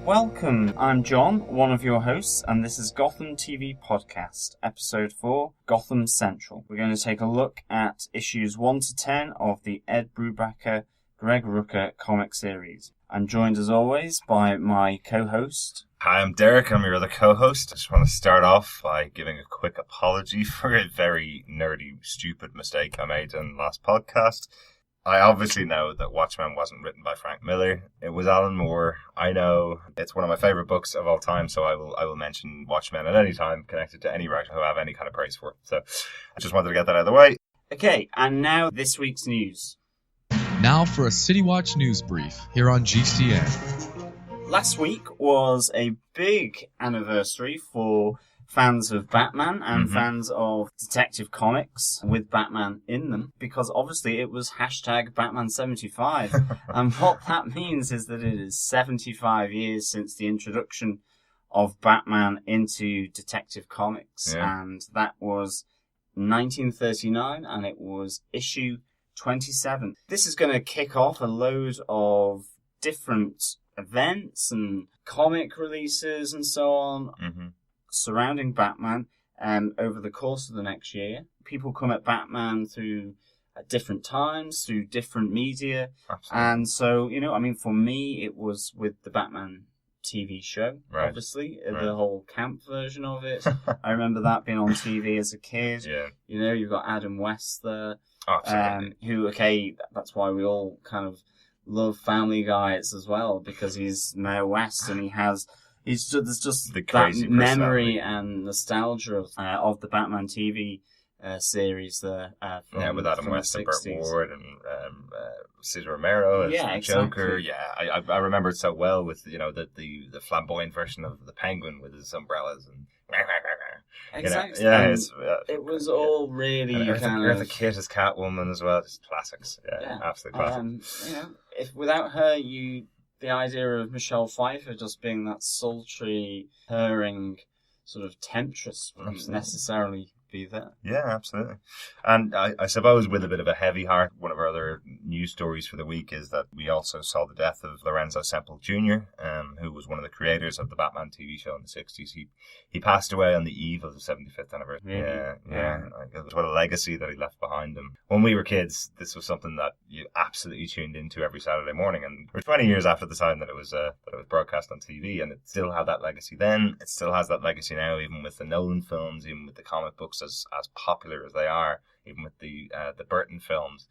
Welcome, I'm John, one of your hosts, and this is Gotham TV Podcast, Episode 4, Gotham Central. We're going to take a look at issues 1 to 10 of the Ed Brubaker, Greg Rucka comic series. I'm joined, as always, by my co-host. Hi, I'm Derek. I'm your other co-host. I just want to start off by giving a quick apology for a very nerdy, stupid mistake I made in the last podcast. I obviously know that Watchmen wasn't written by Frank Miller. It was Alan Moore. I know it's one of my favourite books of all time, so I will mention Watchmen at any time connected to any writer who I have any kind of praise for. So I just wanted to get that out of the way. Okay, and now this week's news. Now for a City Watch news brief here on GCN. Last week was a big anniversary for fans of Batman and fans of Detective Comics with Batman in them, because obviously it was hashtag Batman75. And what that means is that it is 75 years since the introduction of Batman into Detective Comics. Yeah. And that was 1939, and it was issue 27. This is going to kick off a load of different events and comic releases and so on surrounding Batman over the course of the next year. People come at Batman through at different times, through different media. Absolutely. And so, for me, it was with the Batman TV show, Right. obviously, Right. the whole camp version of it. I remember that being on TV as a kid. Yeah. You've got Adam West there. Absolutely. That's why we all kind of love Family Guy as well, because he's Mayor West and there's just The that crazy memory personality. and nostalgia of the Batman TV series there. With Adam from West the and Burt 60s. Ward and Cesar Romero as Yeah, the exactly. Joker. Yeah, I remember it so well with the flamboyant version of the Penguin with his umbrellas and Exactly. Yeah, And it's it was all really and kind Eartha of... Kitt as Catwoman as well, just classics. Yeah, absolute classics. If without her, the idea of Michelle Pfeiffer just being that sultry, purring sort of temptress wouldn't Absolutely. necessarily be there. Yeah, absolutely. And I suppose with a bit of a heavy heart, one of our other news stories for the week is that we also saw the death of Lorenzo Semple Jr., who was one of the creators of the Batman TV show in the 60s. He passed away on the eve of the 75th anniversary. Really? Yeah. Like, what a legacy that he left behind him. When we were kids, this was something that you absolutely tuned into every Saturday morning. And we're 20 years after the time that it was broadcast on TV, and it still had that legacy then. It still has that legacy now, even with the Nolan films, even with the comic books as popular as they are, even with the Burton films.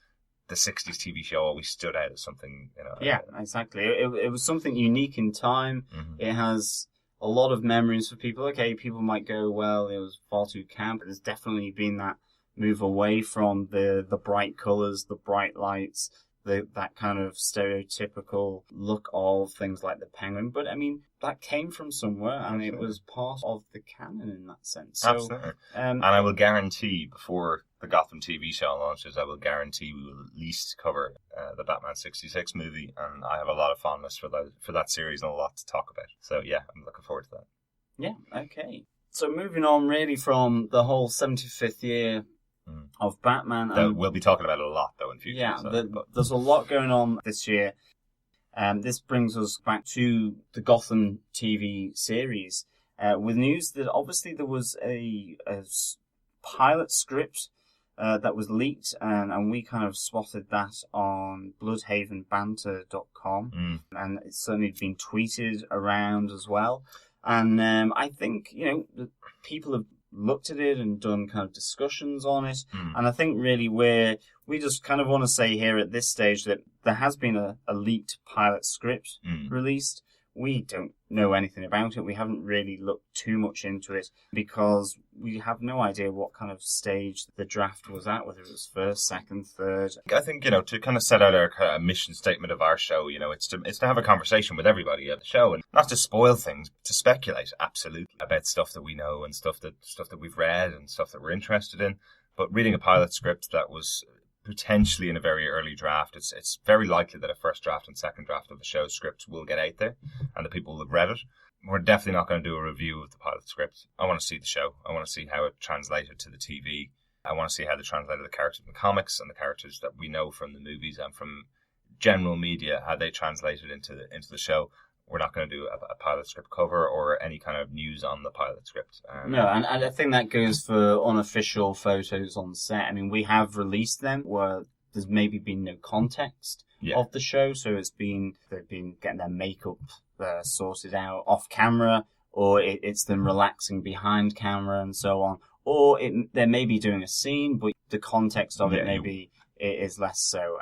The 60s TV show always stood out as something, Yeah, exactly. It was something unique in time. It has a lot of memories for people. Okay, people might go, well, it was far too camp. There's definitely been that move away from the bright colours, the bright lights, that kind of stereotypical look of things like the Penguin. But, that came from somewhere, and it was part of the canon in that sense. So, Absolutely. And I will guarantee, before the Gotham TV show launches, I will guarantee we will at least cover the Batman 66 movie, and I have a lot of fondness for that series and a lot to talk about. So, yeah, I'm looking forward to that. Yeah, okay. So moving on really from the whole 75th year of Batman. We'll be talking about it a lot, though, in future. Yeah, so, there's a lot going on this year. This brings us back to the Gotham TV series with news that obviously there was a pilot script that was leaked, and we kind of spotted that on bloodhavenbanter.com, and it's certainly been tweeted around as well. And I think, people have looked at it and done kind of discussions on it. And I think really we just kind of want to say here at this stage that there has been a leaked pilot script released. We don't know anything about it. We haven't really looked too much into it because we have no idea what kind of stage the draft was at, whether it was first, second, third. I think, to kind of set out our mission statement of our show, it's to have a conversation with everybody at the show and not to spoil things, to speculate, absolutely, about stuff that we know and stuff that we've read and stuff that we're interested in. But reading a pilot script that was potentially in a very early draft, it's very likely that a first draft and second draft of the show script will get out there and the people will have read it. We're definitely not going to do a review of the pilot script. I want to see the show. I want to see how it translated to the TV. I want to see how they translated the characters in the comics and the characters that we know from the movies and from general media, how they translated into the show. we're not going to do a pilot script cover or any kind of news on the pilot script. No, and I think that goes for unofficial photos on set. I mean, we have released them where there's maybe been no context of the show, so they've been getting their makeup sorted out off camera, or it's them relaxing behind camera and so on, or they may be doing a scene, but the context of it maybe it is less so.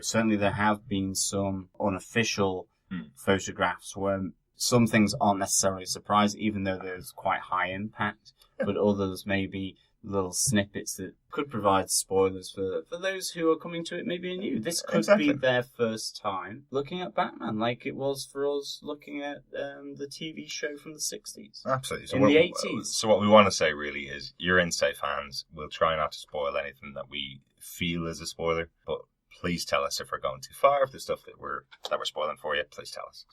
Certainly there have been some unofficial photographs where some things aren't necessarily a surprise, even though there's quite high impact, but others may be little snippets that could provide spoilers for those who are coming to it maybe anew. This could be their first time looking at Batman, like it was for us looking at the TV show from the 60s. Absolutely. So in the 80s. So what we want to say really is, you're in-state fans. We'll try not to spoil anything that we feel is a spoiler, but please tell us if we're going too far. If there's stuff that we're spoiling for you, please tell us.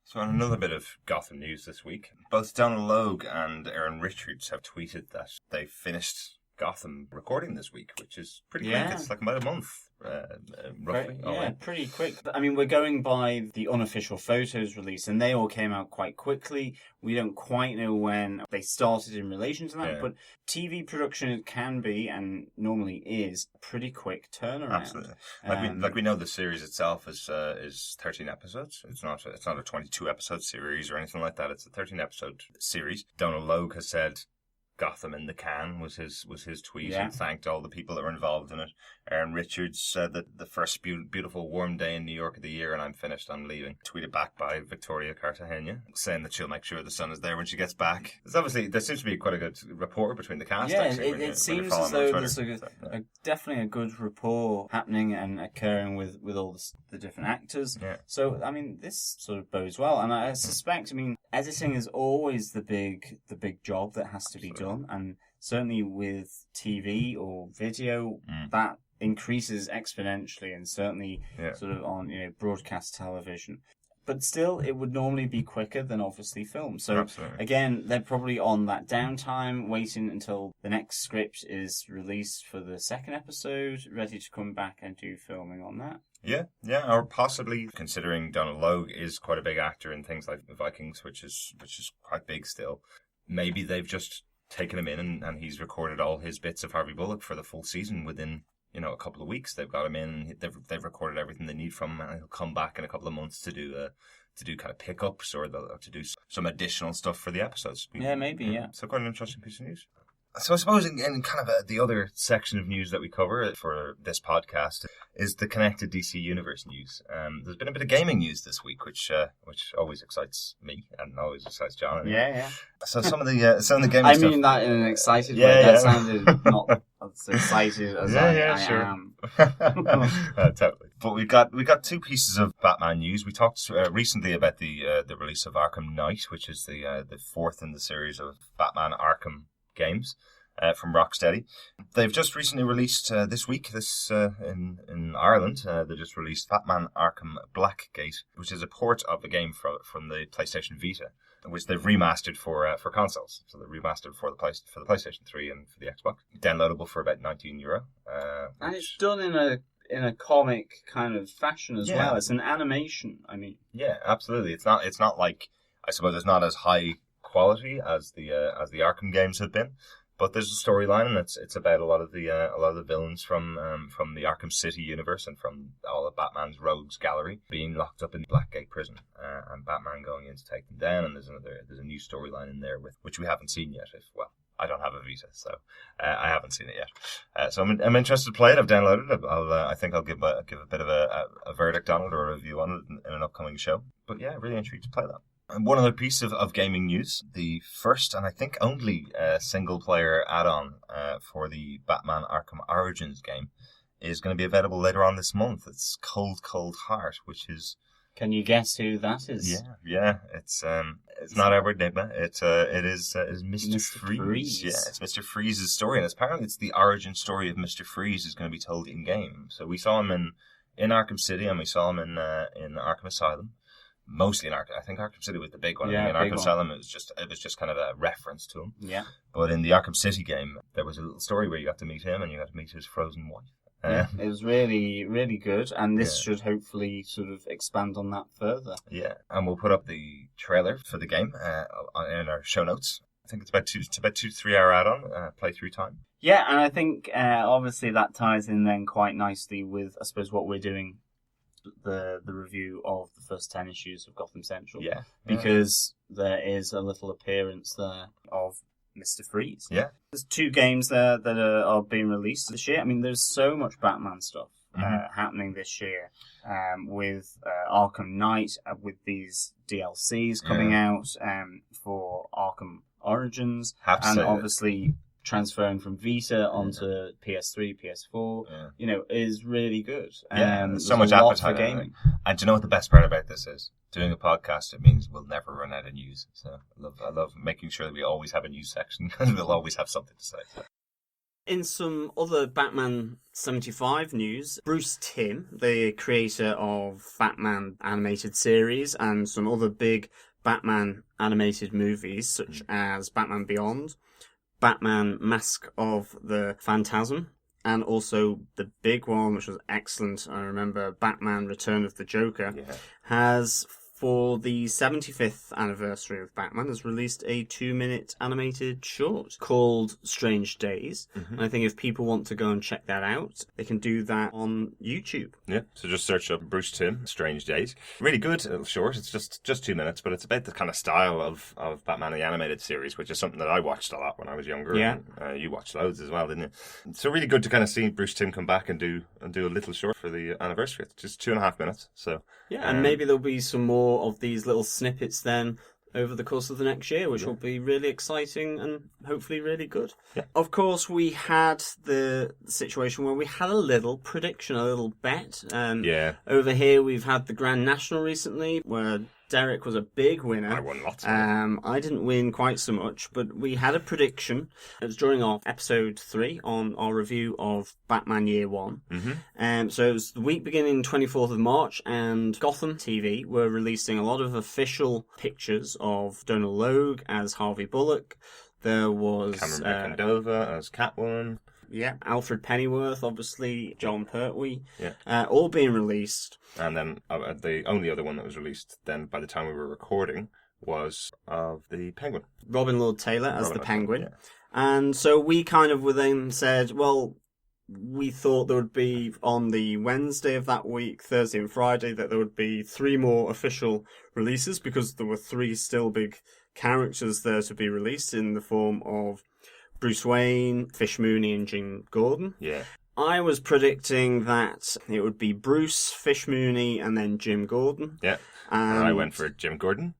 So on another bit of Gotham news this week, both Donald Logue and Aaron Richards have tweeted that they've finished Gotham recording this week, which is pretty quick. It's like about a month, roughly. Pretty quick. I mean, we're going by the unofficial photos release, and they all came out quite quickly. We don't quite know when they started in relation to that, but TV production can be, and normally is, a pretty quick turnaround. Absolutely. Like we know the series itself is 13 episodes. It's not a 22 episode series or anything like that. It's a 13 episode series. Donald Logue has said Gotham in the can was his tweet, and thanked all the people that were involved in it. Aaron Richards said that the first beautiful warm day in New York of the year, and I'm finished, I'm leaving. Tweeted back by Victoria Cartagena, saying that she'll make sure the sun is there when she gets back. There seems to be quite a good rapport between the cast. Yeah, it seems as though there's definitely a good rapport happening and occurring with all the different actors. Yeah. So, I mean, this sort of bodes well, and I suspect, editing is always the big job that has to be done, and certainly with TV or video, that increases exponentially, and certainly sort of on broadcast television. But still, it would normally be quicker than obviously film. So again, they're probably on that downtime, waiting until the next script is released for the second episode, ready to come back and do filming on that. Yeah, or possibly, considering Donald Logue is quite a big actor in things like The Vikings, which is quite big still. Maybe they've just taken him in and he's recorded all his bits of Harvey Bullock for the full season within a couple of weeks. They've got him in, they've recorded everything they need from him, and he'll come back in a couple of months to do kind of pickups or to do some additional stuff for the episodes. Yeah, maybe, yeah. So quite an interesting piece of news. So I suppose in kind of the other section of news that we cover for this podcast is the connected DC Universe news. There's been a bit of gaming news this week, which always excites me and always excites John. Anyway. Yeah. So some of the gaming stuff. I mean that in an excited way. That sounded not as excited as I am. Totally. But we got two pieces of Batman news. We talked recently about the release of Arkham Knight, which is the fourth in the series of Batman Arkham games from Rocksteady. They've just recently released this week, in Ireland, they just released Batman Arkham Blackgate, which is a port of the game from the PlayStation Vita, which they've remastered for consoles. So they've remastered for the PlayStation 3 and for the Xbox. Downloadable for about €19. And it's done in a comic kind of fashion as well. It's an animation. Yeah, absolutely. It's not like, I suppose it's not as high quality as the Arkham games have been, but there's a storyline, and it's about a lot of the villains from the Arkham City universe and from all of Batman's rogues gallery being locked up in Blackgate prison, and Batman going in to take them down. And there's a new storyline in there which we haven't seen yet. I don't have a Vita, so I haven't seen it yet. So I'm interested to play it. I've downloaded it. I think I'll give a bit of a verdict on it or a review on it in an upcoming show. But yeah, really intrigued to play that. And one other piece of gaming news, the first and I think only single-player add-on for the Batman Arkham Origins game is going to be available later on this month. It's Cold Cold Heart, which is... Can you guess who that is? Yeah. It's not Edward Nigma. It is Mr. Freeze. Yeah, it's Mr. Freeze's story, and apparently it's the origin story of Mr. Freeze is going to be told in game. So we saw him in Arkham City, and we saw him in Arkham Asylum. Mostly in Arkham. I think Arkham City was the big one. Yeah, in Arkham Asylum, it was just kind of a reference to him. Yeah. But in the Arkham City game, there was a little story where you got to meet him and you got to meet his frozen wife. Yeah, it was really, really good, and this should hopefully sort of expand on that further. Yeah, and we'll put up the trailer for the game in our show notes. I think it's about 2 to 3 hour add-on playthrough time. Yeah, and I think obviously that ties in then quite nicely with, I suppose, what we're doing, the review of the first 10 issues of Gotham Central. Yeah. Because there is a little appearance there of Mr. Freeze. Yeah. There's 2 games there that are being released this year. I mean, there's so much Batman stuff happening this year with Arkham Knight, with these DLCs coming out for Arkham Origins, and obviously transferring from Vita onto PS3, PS4, is really good. So much appetite for gaming. And do you know what the best part about this is? Doing a podcast, it means we'll never run out of news. So I love making sure that we always have a news section, and we'll always have something to say. So. In some other Batman 75 news, Bruce Timm, the creator of Batman animated series and some other big Batman animated movies, such as Batman Beyond, Batman Mask of the Phantasm, and also the big one, which was excellent, I remember, Batman Return of the Joker, has, for the 75th anniversary of Batman, has released a 2-minute animated short called Strange Days. And I think if people want to go and check that out, they can do that on YouTube. Yeah, so just search up Bruce Timm, Strange Days. Really good little short. It's just 2 minutes, but it's about the kind of style of Batman the animated series, which is something that I watched a lot when I was younger. Yeah. And, you watched loads as well, didn't you? So really good to kind of see Bruce Timm come back and do a little short for the anniversary. It's just 2.5 minutes. So yeah, and maybe there'll be some more of these little snippets then over the course of the next year, which will be really exciting and hopefully really good. Yeah. Of course, we had the situation where we had a little prediction, a little bet. Over here, we've had the Grand National recently, where Derek was a big winner. I won lots. I didn't win quite so much, but we had a prediction. It was during our episode 3 on our review of Batman Year 1. So it was the week beginning 24th of March, and Gotham TV were releasing a lot of official pictures of Donald Logue as Harvey Bullock. There was Cameron Becandova as Catwoman. Yeah, Alfred Pennyworth, obviously, John Pertwee, all being released. And then the only other one that was released then by the time we were recording was of the Penguin. Robin Lord Taylor as the Penguin. Yeah. And so we kind of were then said, well, we thought there would be on the Wednesday of that week, Thursday and Friday, that there would be 3 more official releases because there were 3 still big characters there to be released in the form of Bruce Wayne, Fish Mooney, and Jim Gordon. Yeah. I was predicting that it would be Bruce, Fish Mooney, and then Jim Gordon. Yeah. And I went for Jim Gordon,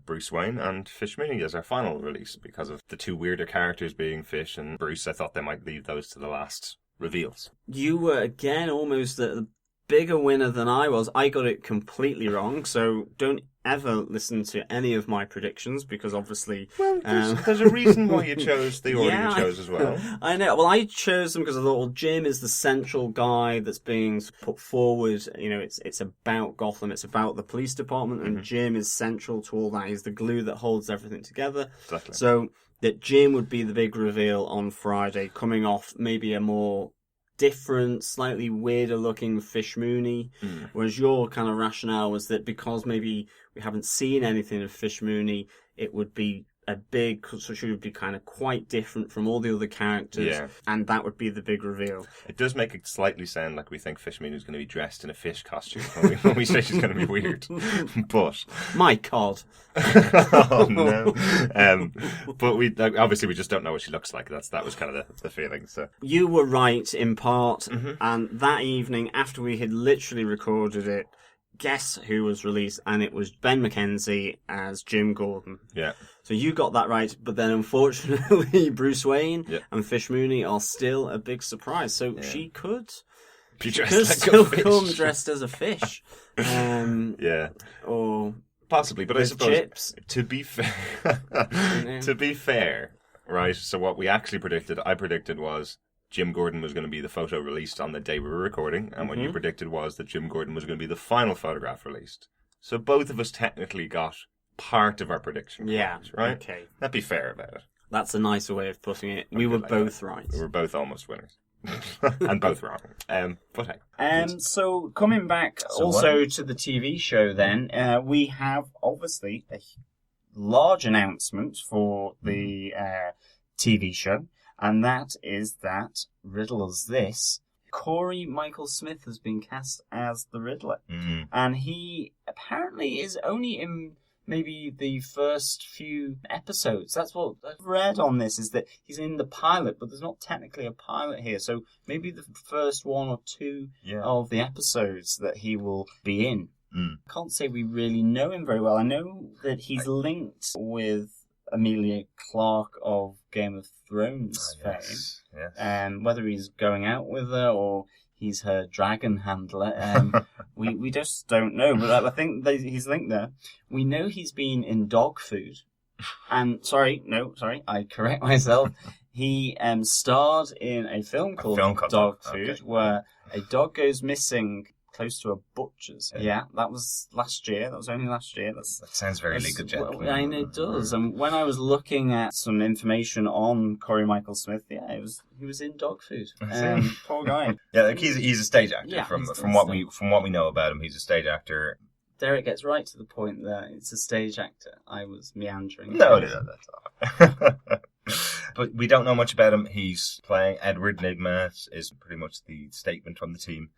Bruce Wayne, and Fish Mooney as our final release because of the 2 weirder characters being Fish and Bruce. I thought they might leave those to the last reveals. You were, again, almost a bigger winner than I was. I got it completely wrong, so don't ever listen to any of my predictions because obviously... Well, there's a reason why you chose the order you chose as well. I know. Well, I chose them because I thought, well, Jim is the central guy that's being put forward. You know, it's about Gotham, it's about the police department, and Jim is central to all that. He's the glue that holds everything together. Exactly. So that Jim would be the big reveal on Friday, coming off maybe a more different, slightly weirder looking Fish Mooney, whereas your kind of rationale was that because maybe we haven't seen anything of Fish Mooney, it would be a big, so she would be kind of quite different from all the other characters, and that would be the big reveal. It does make it slightly sound like we think Fish Mooney is going to be dressed in a fish costume when we say she's going to be weird, but... My God. Oh, no. But we obviously we just don't know what she looks like. That was kind of the feeling. So you were right in part, and that evening, after we had literally recorded it, guess who was released, and it was Ben McKenzie as Jim Gordon. Yeah. So you got that right, but then unfortunately Bruce Wayne and Fish Mooney are still a big surprise. So she could still come dressed as a fish. Or possibly, but I suppose chips. To be fair, right? So what we actually I predicted was Jim Gordon was going to be the photo released on the day we were recording, and what you predicted was that Jim Gordon was going to be the final photograph released. So both of us technically got part of our prediction correct, right? Okay. Let's be fair about it. That's a nicer way of putting it. We were both right. We were both almost winners. And both wrong. But hey. So coming back to the TV show then, we have obviously a large announcement for the TV show, and that is that Riddler's This. Corey Michael Smith has been cast as the Riddler, and he apparently is only in maybe the first few episodes. That's what I've read on this, is that he's in the pilot, but there's not technically a pilot here. So maybe the first one or two of the episodes that he will be in. I can't say we really know him very well. I know that he's linked with Emilia Clarke of Game of Thrones fame. Yes. Whether he's going out with her or he's her dragon handler, we just don't know. But I think he's linked there. We know he's been in dog food. And, I correct myself. He starred in a film called Dog Food, where a dog goes missing close to a butcher's. Yeah, that was last year. That was only last year. That sounds very legal, gentlemen. I know it does. And when I was looking at some information on Corey Michael Smith, he was in Dog Food. Poor guy. Yeah, like he's a stage actor. Yeah, from what we know about him, he's a stage actor. Derek gets right to the point that it's a stage actor. I was meandering. No, that's all. But we don't know much about him. He's playing Edward Nygma, is pretty much the statement from the team.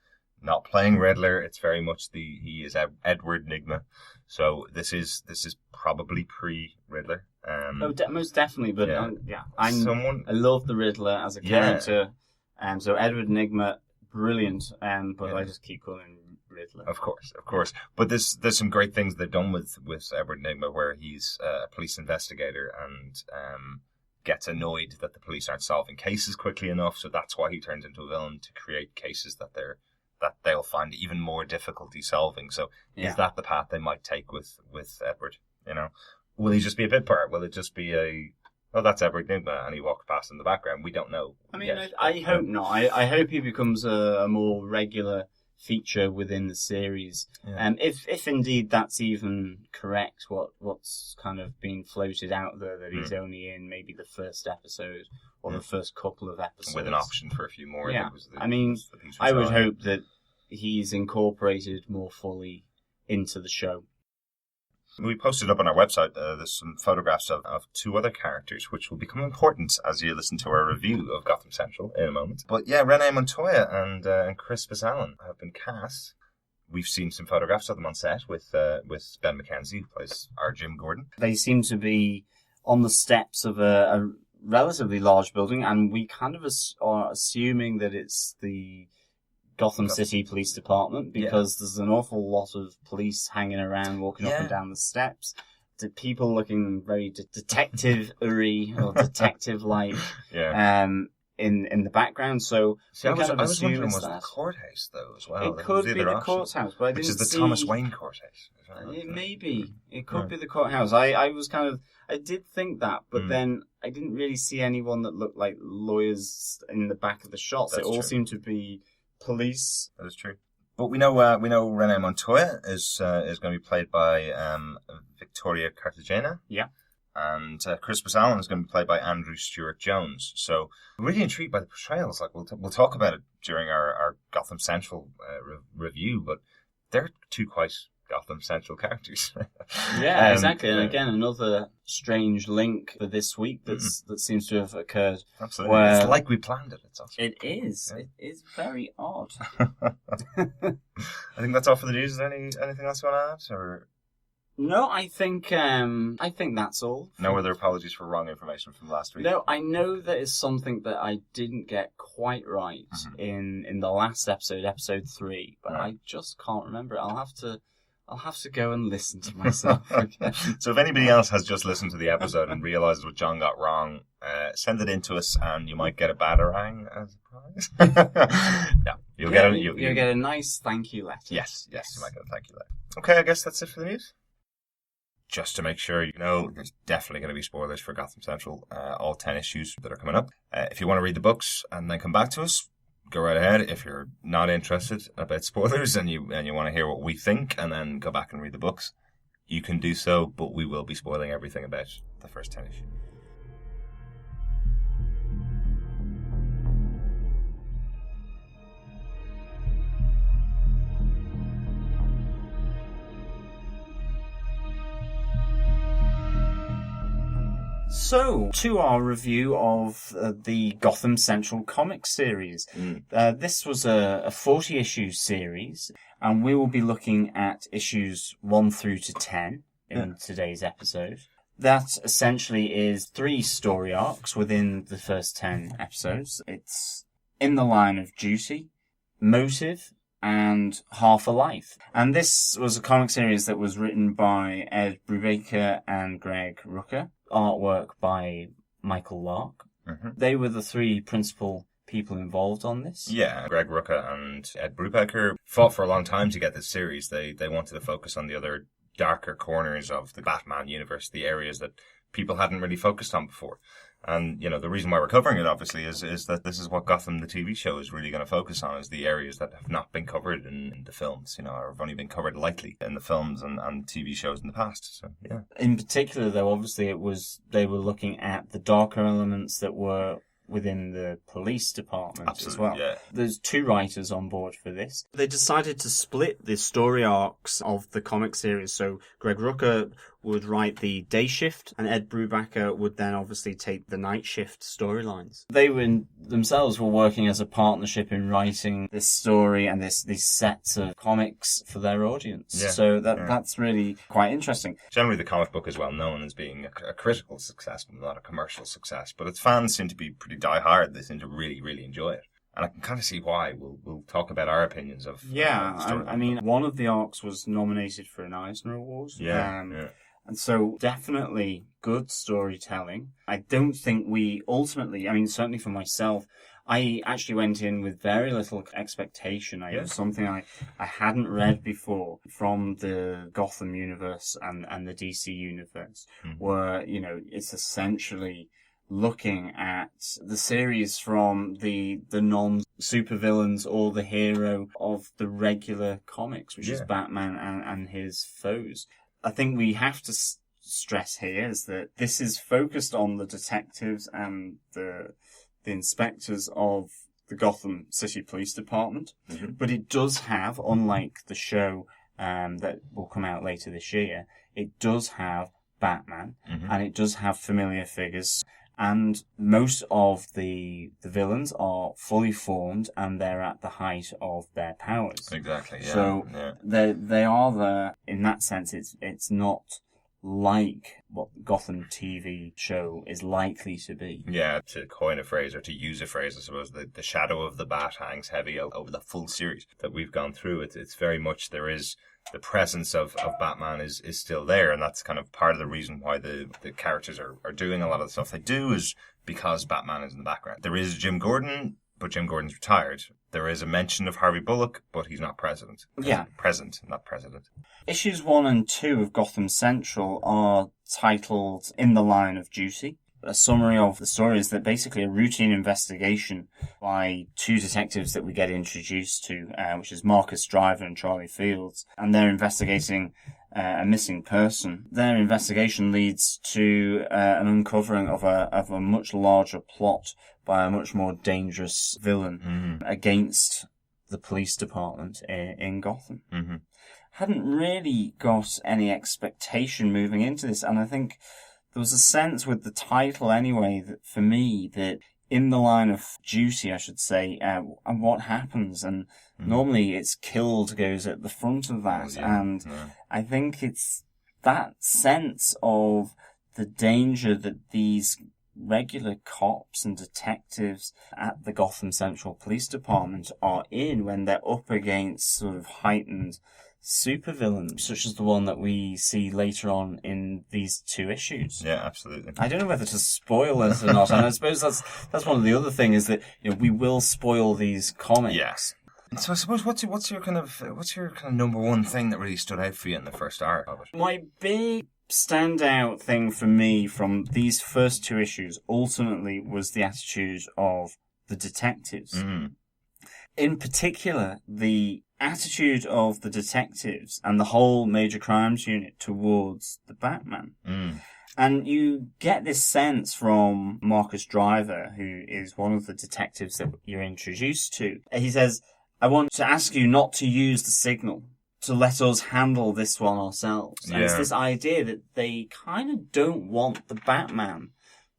Not playing Riddler, it's very much he is Edward Nygma. So this is probably pre-Riddler. Most definitely, but I love the Riddler as a character. So Edward Nygma, brilliant. But I just keep calling him Riddler. Of course. But there's some great things they've done with Edward Nygma, where he's a police investigator and gets annoyed that the police aren't solving cases quickly enough. So that's why he turns into a villain, to create cases that they'll find even more difficulty solving. So is that the path they might take with Edward? Will he just be a bit part? Will it just be that's Edward Nygma, and he walks past in the background? We don't know. I mean, I hope not. I hope he becomes a more regular feature within the series. If indeed that's even correct, what's kind of been floated out there, that he's only in maybe the first episode or the first couple of episodes, with an option for a few more. I would hope that he's incorporated more fully into the show. We posted up on our website, there's some photographs of two other characters, which will become important as you listen to our review of Gotham Central in a moment. But yeah, Renee Montoya and Chris Bazalin have been cast. We've seen some photographs of them on set with Ben McKenzie, who plays our Jim Gordon. They seem to be on the steps of a relatively large building, and we kind of are assuming that it's the Gotham City Police Department, because there's an awful lot of police hanging around, walking up and down the steps. The people looking very detective-y or detective-like in the background. So I was wondering, was the courthouse though as well? It could be the courthouse, but I didn't see... Which is the Thomas Wayne courthouse. Maybe it could be the courthouse. I was kind of, I did think that, but then I didn't really see anyone that looked like lawyers in the back of the shots. It all seemed to be police. That is true. But we know Renee Montoya is going to be played by Victoria Cartagena. Yeah. And Chris Bazalin is going to be played by Andrew Stewart Jones. So I'm really intrigued by the portrayals. Like we'll talk about it during our Gotham Central review, but they're two quite Gotham Central characters. Yeah, exactly. And again, another strange link for this week that seems to have occurred. Absolutely. It's like we planned it. It's awesome. It is. Yeah. It is very odd. I think that's all for the news. Is there anything else you want to add? Or... No, I think that's all. No other apologies for wrong information from last week? No, I know that is something that I didn't get quite right in the last episode 3, but I just can't remember it. I'll have to go and listen to myself again. So if anybody else has just listened to the episode and realises what John got wrong, send it in to us and you might get a batarang as a prize. You'll get a nice thank you letter. Yes, you might get a thank you letter. Okay, I guess that's it for the news. Just to make sure you know, there's definitely going to be spoilers for Gotham Central, all 10 issues that are coming up. If you want to read the books and then come back to us, go right ahead. If you're not interested about spoilers and you want to hear what we think and then go back and read the books, you can do so, but we will be spoiling everything about the first 10 issues. So, to our review of the Gotham Central comics series. This was a 40-issue series, and we will be looking at issues 1 through to 10 in today's episode. That essentially is 3 story arcs within the first 10 episodes. It's In the Line of Duty, Motive, and Half a Life. And this was a comic series that was written by Ed Brubaker and Greg Rucka. Artwork by Michael Lark. They were the 3 principal people involved on this. Yeah, Greg Rucka and Ed Brubaker fought for a long time to get this series. They wanted to focus on the other darker corners of the Batman universe, the areas that people hadn't really focused on before. And, you know, the reason why we're covering it, obviously, is that this is what Gotham, the TV show, is really going to focus on, is the areas that have not been covered in the films, you know, or have only been covered lightly in the films and TV shows in the past. So, yeah. In particular, though, obviously, they were looking at the darker elements that were within the police department. Absolutely, as well. Yeah. There's 2 writers on board for this. They decided to split the story arcs of the comic series. So Greg Rucka would write the day shift, and Ed Brubaker would then obviously take the night shift storylines. They themselves were working as a partnership in writing this story and these sets of comics for their audience. Yeah. So that's really quite interesting. Generally, the comic book is well known as being a critical success, but not a commercial success. But its fans seem to be pretty die-hard. They seem to really, really enjoy it. And I can kind of see why. We'll talk about our opinions of... Yeah, I mean, one of the arcs was nominated for an Eisner Award. And so definitely good storytelling. I don't think we ultimately, I mean, certainly for myself, I actually went in with very little expectation. It was something I hadn't read before from the Gotham universe and the DC universe, where, you know, it's essentially looking at the series from the non-supervillains or the hero of the regular comics, which is Batman and his foes. I think we have to stress here is that this is focused on the detectives and the inspectors of the Gotham City Police Department, but it does have, unlike the show that will come out later this year, it does have Batman, and it does have familiar figures, and most of the villains are fully formed and they're at the height of their powers. Exactly, yeah. So they are there. In that sense, it's not like what Gotham TV show is likely to be. Yeah, to coin a phrase, or to use a phrase, I suppose, the shadow of the bat hangs heavy over the full series that we've gone through. It's very much, there is the presence of Batman is still there, and that's kind of part of the reason why the characters are doing a lot of the stuff they do, is because Batman is in the background. There is Jim Gordon, but Jim Gordon's retired. There is a mention of Harvey Bullock, but he's not president. Yeah. Present, not president. Issues 1 and 2 of Gotham Central are titled In the Line of Duty. A summary of the story is that basically a routine investigation by 2 detectives that we get introduced to, which is Marcus Driver and Charlie Fields, and they're investigating a missing person. Their investigation leads to an uncovering of a much larger plot by a much more dangerous villain against the police department in Gotham. Hadn't really got any expectation moving into this, and I think there was a sense with the title anyway, that for me, that In the Line of Duty, I should say, and what happens, and normally it's killed goes at the front of that, I think it's that sense of the danger that these regular cops and detectives at the Gotham Central Police Department are in when they're up against sort of heightened supervillains, such as the one that we see later on in these 2 issues. Yeah, absolutely. I don't know whether to spoil it or not, and I suppose that's one of the other things, is that, you know, we will spoil these comics. Yes. So I suppose what's your kind of number one thing that really stood out for you in the first arc of it? My big standout thing for me from these first 2 issues ultimately was the attitude of the detectives. In particular, the attitude of the detectives and the whole Major Crimes Unit towards the Batman. And you get this sense from Marcus Driver, who is one of the detectives that you're introduced to. He says, I want to ask you not to use the signal to let us handle this one ourselves. And it's this idea that they kind of don't want the Batman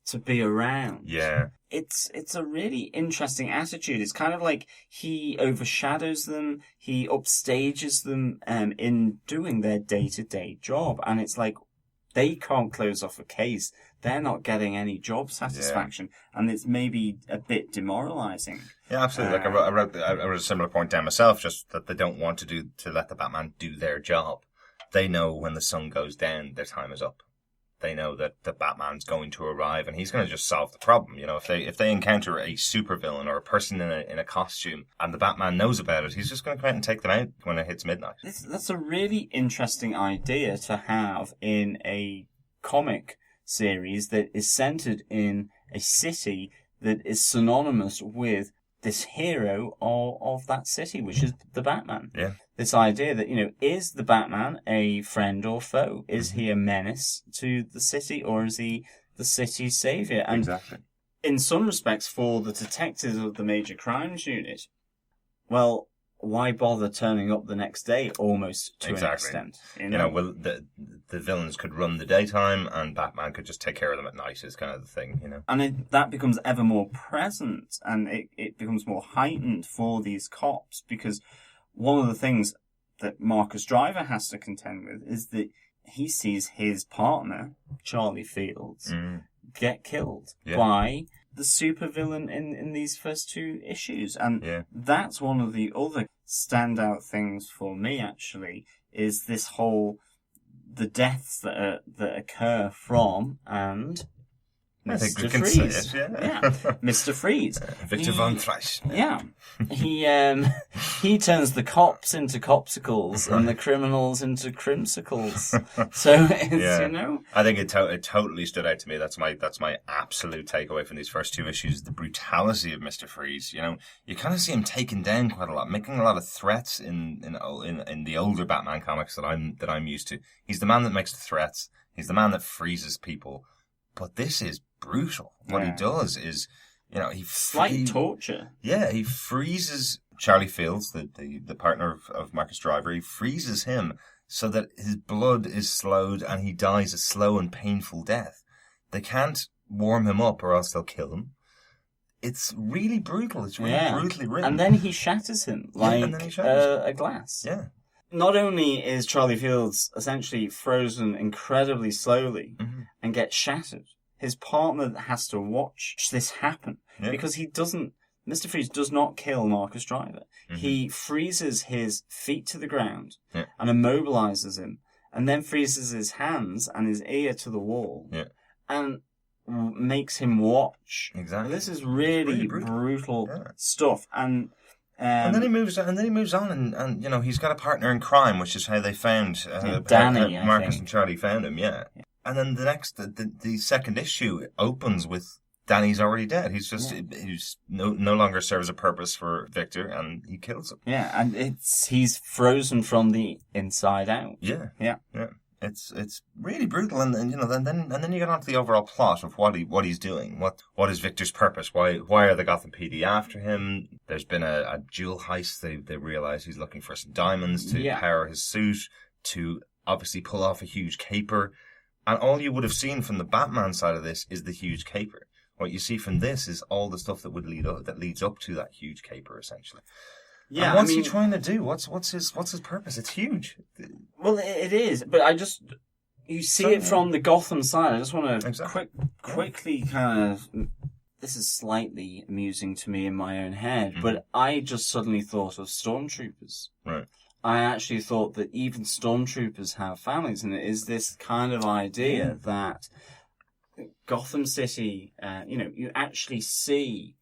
to be around. Yeah. It's a really interesting attitude. It's kind of like he overshadows them, he upstages them in doing their day-to-day job. And it's like, they can't close off a case. They're not getting any job satisfaction. Yeah. And it's maybe a bit demoralizing. Yeah, absolutely. Like I wrote a similar point down myself, just that they don't want to let the Batman do their job. They know when the sun goes down, their time is up. They know that the Batman's going to arrive, and he's going to just solve the problem. You know, if they encounter a supervillain or a person in a costume, and the Batman knows about it, he's just going to come out and take them out when it hits midnight. That's a really interesting idea to have in a comic series that is centered in a city that is synonymous with this hero of that city, which is the Batman. Yeah. This idea that, is the Batman a friend or foe? Is he a menace to the city, or is he the city's savior? And exactly. In some respects, for the detectives of the Major Crimes Unit, well, why bother turning up the next day, almost to an extent? Well, the villains could run the daytime, and Batman could just take care of them at night, is kind of the thing, And that becomes ever more present, and it becomes more heightened for these cops, because one of the things that Marcus Driver has to contend with is that he sees his partner, Charlie Fields, get killed by the supervillain in these first two issues. And that's one of the other standout things for me, actually, is this whole, the deaths that occur from, and Mr. Freeze. Yeah. Mr. Freeze. Victor Von Thrash. Yeah. He turns the cops into copsicles and the criminals into crimsicles. So it's, I think it totally stood out to me. That's my absolute takeaway from these first two issues, the brutality of Mr. Freeze. You kind of see him taken down quite a lot, making a lot of threats in the older Batman comics that I'm used to. He's the man that makes the threats. He's the man that freezes people. But this is brutal. What he does is, slight torture. Yeah, he freezes Charlie Fields, the partner of Marcus Driver. He freezes him so that his blood is slowed and he dies a slow and painful death. They can't warm him up or else they'll kill him. It's really brutal. It's really brutally written. And then he shatters him like a glass. Yeah. Not only is Charlie Fields essentially frozen incredibly slowly and gets shattered, his partner has to watch this happen because Mr. Freeze does not kill Marcus Driver. He freezes his feet to the ground and immobilizes him, and then freezes his hands and his ear to the wall and makes him watch. Exactly. This is really brutal stuff. And then he moves on, and he's got a partner in crime, which is how they found Danny. Marcus and Charlie found him. Yeah. And then the second issue opens with Danny's already dead. He's no longer serves a purpose for Victor, and he kills him. Yeah, and he's frozen from the inside out. Yeah. It's really brutal, and then you get onto the overall plot of what he's doing. What is Victor's purpose? Why are the Gotham PD after him? There's been a jewel heist. They realize he's looking for some diamonds to power his suit, to obviously pull off a huge caper. And all you would have seen from the Batman side of this is the huge caper. What you see from this is all the stuff that leads up to that huge caper, essentially. Yeah, and what's he trying to do? What's his purpose? It's huge. Well, it is, but you see it from the Gotham side. I just want to quickly kind of. This is slightly amusing to me in my own head, but I just suddenly thought of stormtroopers. Right. I actually thought that even stormtroopers have families, and it is this kind of idea that Gotham City, you actually see.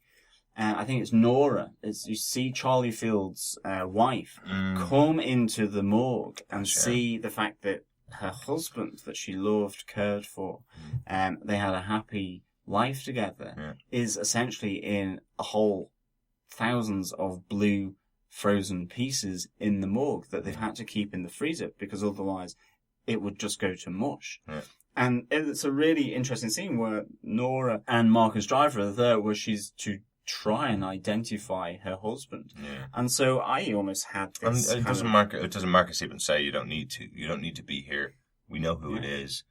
I think it's Nora. You see Charlie Fields' wife come into the morgue and see the fact that her husband, that she loved, cared for, they had a happy life together, is essentially in a whole thousands of blue frozen pieces in the morgue that they've had to keep in the freezer because otherwise it would just go to mush. Yeah. And it's a really interesting scene where Nora and Marcus Driver are there, where she's to try and identify her husband. Yeah. And so I almost had this. And doesn't Marcus even say you don't need to? You don't need to be here. We know who it is.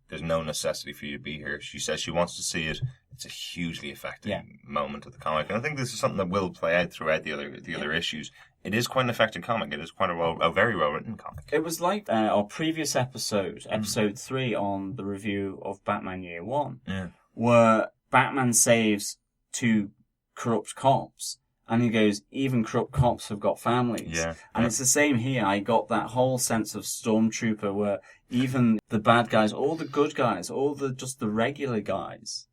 There's no necessity for you to be here. She says she wants to see it. It's a hugely affecting moment of the comic, and I think this is something that will play out throughout the other issues. It is quite an affecting comic. It is quite a very well written comic. It was like our previous episode 3 on the review of Batman Year 1, where Batman saves 2 corrupt cops. And he goes, even corrupt cops have got families. Yeah. And it's the same here. I got that whole sense of Stormtrooper where even the bad guys, all the good guys, just the regular guys,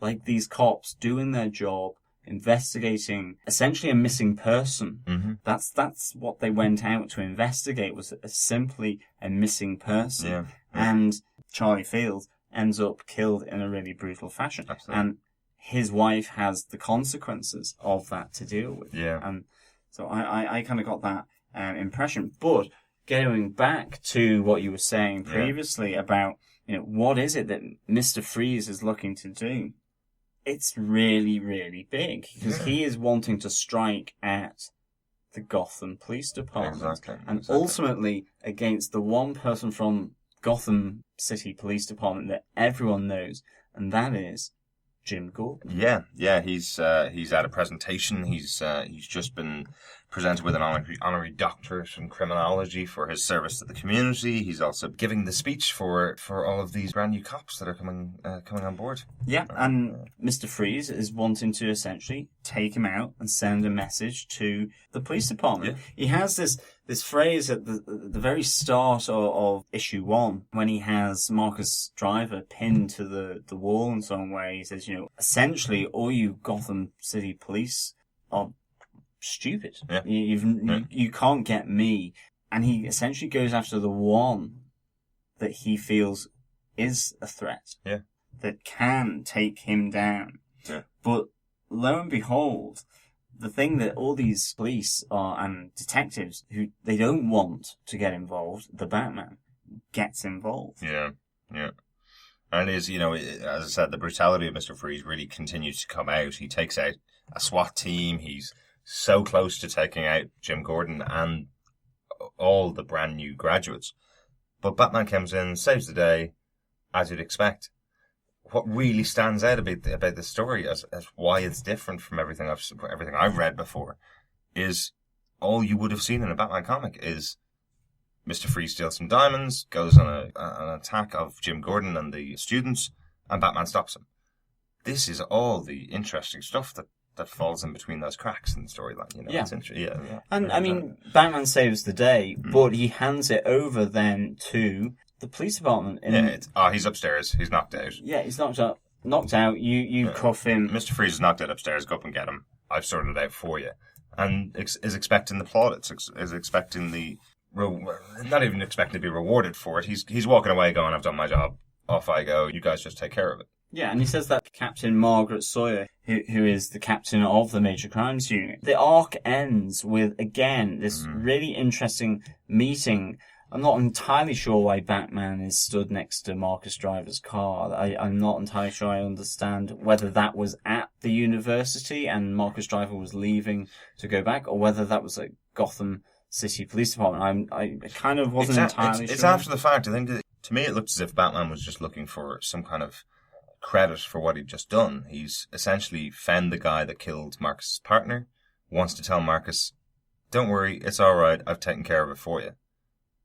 like these cops doing their job, investigating essentially a missing person. That's what they went out to investigate, was simply a missing person. Yeah. And Charlie Field ends up killed in a really brutal fashion. Absolutely. And his wife has the consequences of that to deal with. Yeah. And so I kind of got that impression. But going back to what you were saying previously about, what is it that Mr. Freeze is looking to do? It's really, really big, because he is wanting to strike at the Gotham Police Department. Exactly. And ultimately against the one person from Gotham City Police Department that everyone knows, and that is Jim Gordon. Yeah. He's at a presentation. He's just been presented with an honorary doctorate in criminology for his service to the community. He's also giving the speech for all of these brand new cops that are coming on board. Yeah, and Mr. Freeze is wanting to essentially take him out and send a message to the police department. Yeah. He has this phrase at the very start of issue 1, when he has Marcus Driver pinned to the wall and so on, where he says, essentially all you Gotham City police are stupid. Yeah. You can't get me. And he essentially goes after the one that he feels is a threat. Yeah. That can take him down. Yeah. But lo and behold, the thing that all these police and detectives who they don't want to get involved, the Batman gets involved. Yeah. And it is, as I said, the brutality of Mr. Freeze really continues to come out. He takes out a SWAT team. He's so close to taking out Jim Gordon and all the brand new graduates. But Batman comes in, saves the day, as you'd expect. What really stands out about this story as why it's different from everything I've read before is all you would have seen in a Batman comic is Mr. Freeze steals some diamonds, goes on an attack of Jim Gordon and the students, and Batman stops him. This is all the interesting stuff that falls in between those cracks in the storyline. Yeah. It's yeah. And I mean, Batman saves the day, but he hands it over then to the police department. He's upstairs. He's knocked out. Yeah, he's knocked out. You cuff him. Mr. Freeze is knocked out upstairs. Go up and get him. I've sorted it out for you. And is expecting the plaudits. Is expecting the not even expecting to be rewarded for it. He's walking away, going, "I've done my job. Off I go. You guys just take care of it." Yeah, and he says that Captain Margaret Sawyer, who is the captain of the Major Crimes Unit. The arc ends with, again, this really interesting meeting. I'm not entirely sure why Batman is stood next to Marcus Driver's car. I'm not entirely sure I understand whether that was at the university and Marcus Driver was leaving to go back, or whether that was at Gotham City Police Department. I kind of wasn't entirely sure. It's after the fact. I think to me it looked as if Batman was just looking for some kind of credit for what he'd just done. He's essentially found the guy that killed Marcus's partner, wants to tell Marcus, "Don't worry, it's all right. I've taken care of it for you."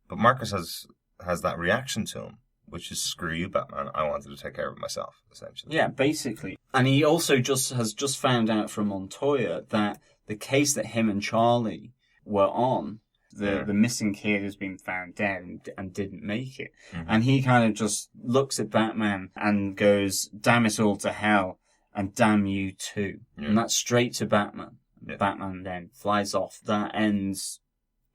But Marcus has that reaction to him, which is, "Screw you, Batman. I wanted to take care of it myself," essentially. Yeah, basically. And he also has just found out from Montoya that the case that him and Charlie were on, the missing kid has been found dead and didn't make it. Mm-hmm. And he kind of just looks at Batman and goes, "Damn it all to hell, and damn you too." Yeah. And that's straight to Batman. Yeah. Batman then flies off. That ends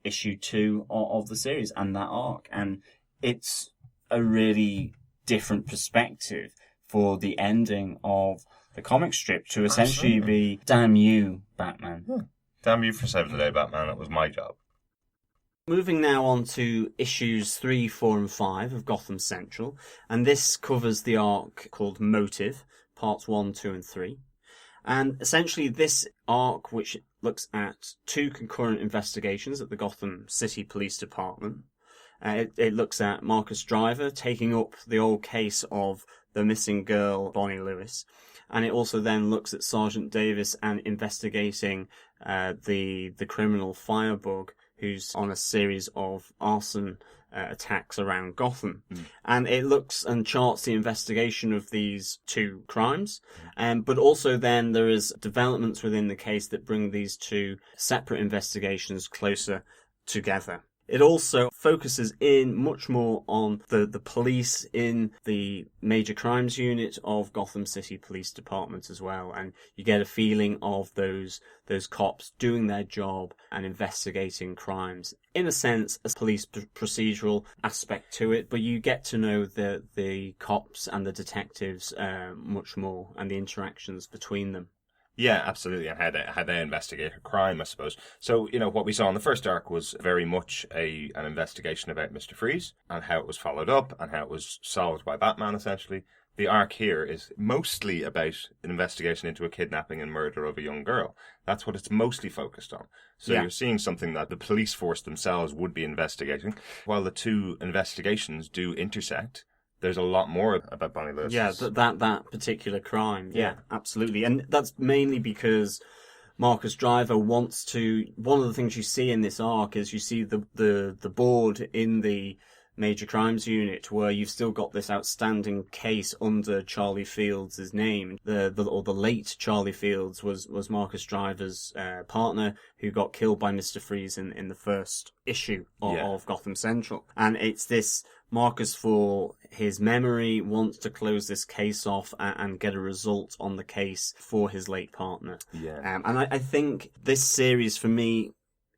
issue 2 of the series and that arc. And it's a really different perspective for the ending of the comic strip to essentially be, "Damn you, Batman." Yeah. Damn you for saving the day, Batman. It was my job. Moving now on to issues 3, 4, and 5 of Gotham Central, and this covers the arc called Motive, parts 1, 2, and 3. And essentially this arc, which looks at 2 concurrent investigations at the Gotham City Police Department, it looks at Marcus Driver taking up the old case of the missing girl, Bonnie Lewis. And it also then looks at Sergeant Davis and investigating the criminal Firebug, who's on a series of arson attacks around Gotham. And it looks and charts the investigation of these 2 crimes. But also then there is developments within the case that bring these 2 separate investigations closer together. It also focuses in much more on the police in the major crimes unit of Gotham City Police Department as well. And you get a feeling of those cops doing their job and investigating crimes. In a sense, a police procedural aspect to it, but you get to know the cops and the detectives much more, and the interactions between them. Yeah, absolutely, and how they investigate a crime, I suppose. So, what we saw in the first arc was very much an investigation about Mr. Freeze, and how it was followed up, and how it was solved by Batman, essentially. The arc here is mostly about an investigation into a kidnapping and murder of a young girl. That's what it's mostly focused on. So You're seeing something that the police force themselves would be investigating. While the 2 investigations do intersect, there's a lot more about Bonnie Lewis. Yeah, that particular crime. Yeah, absolutely. And that's mainly because Marcus Driver wants to... One of the things you see in this arc is you see the board in the major crimes unit where you've still got this outstanding case under Charlie Fields' name. The late Charlie Fields was Marcus Driver's partner, who got killed by Mr. Freeze in the first issue of Gotham Central. And it's this... Marcus, for his memory, wants to close this case off and get a result on the case for his late partner. Yeah. And I think this series, for me,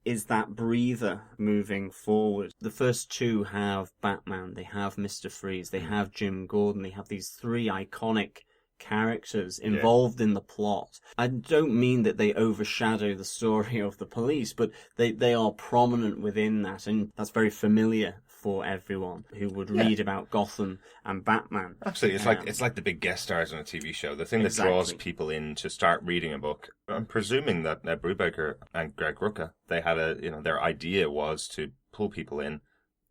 is that breather moving forward. The first 2 have Batman, they have Mr. Freeze, they have Jim Gordon, they have these 3 iconic characters involved in the plot. I don't mean that they overshadow the story of the police, but they are prominent within that, and that's very familiar for everyone who would read about Gotham and Batman. Absolutely, it's like the big guest stars on a TV show. The thing that draws people in to start reading a book. I'm presuming that Brubaker and Greg Rucka, they had their idea was to pull people in,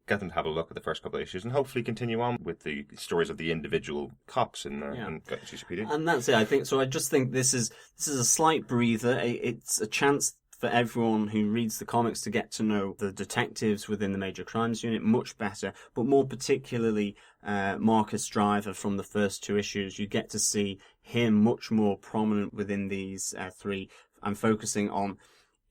get them to have a look at the first couple of issues, and hopefully continue on with the stories of the individual cops in GCPD. And that's it. I think so. I just think this is a slight breather. It's a chance for everyone who reads the comics to get to know the detectives within the major crimes unit much better, but more particularly Marcus Driver from the first 2 issues. You get to see him much more prominent within these 3, and focusing on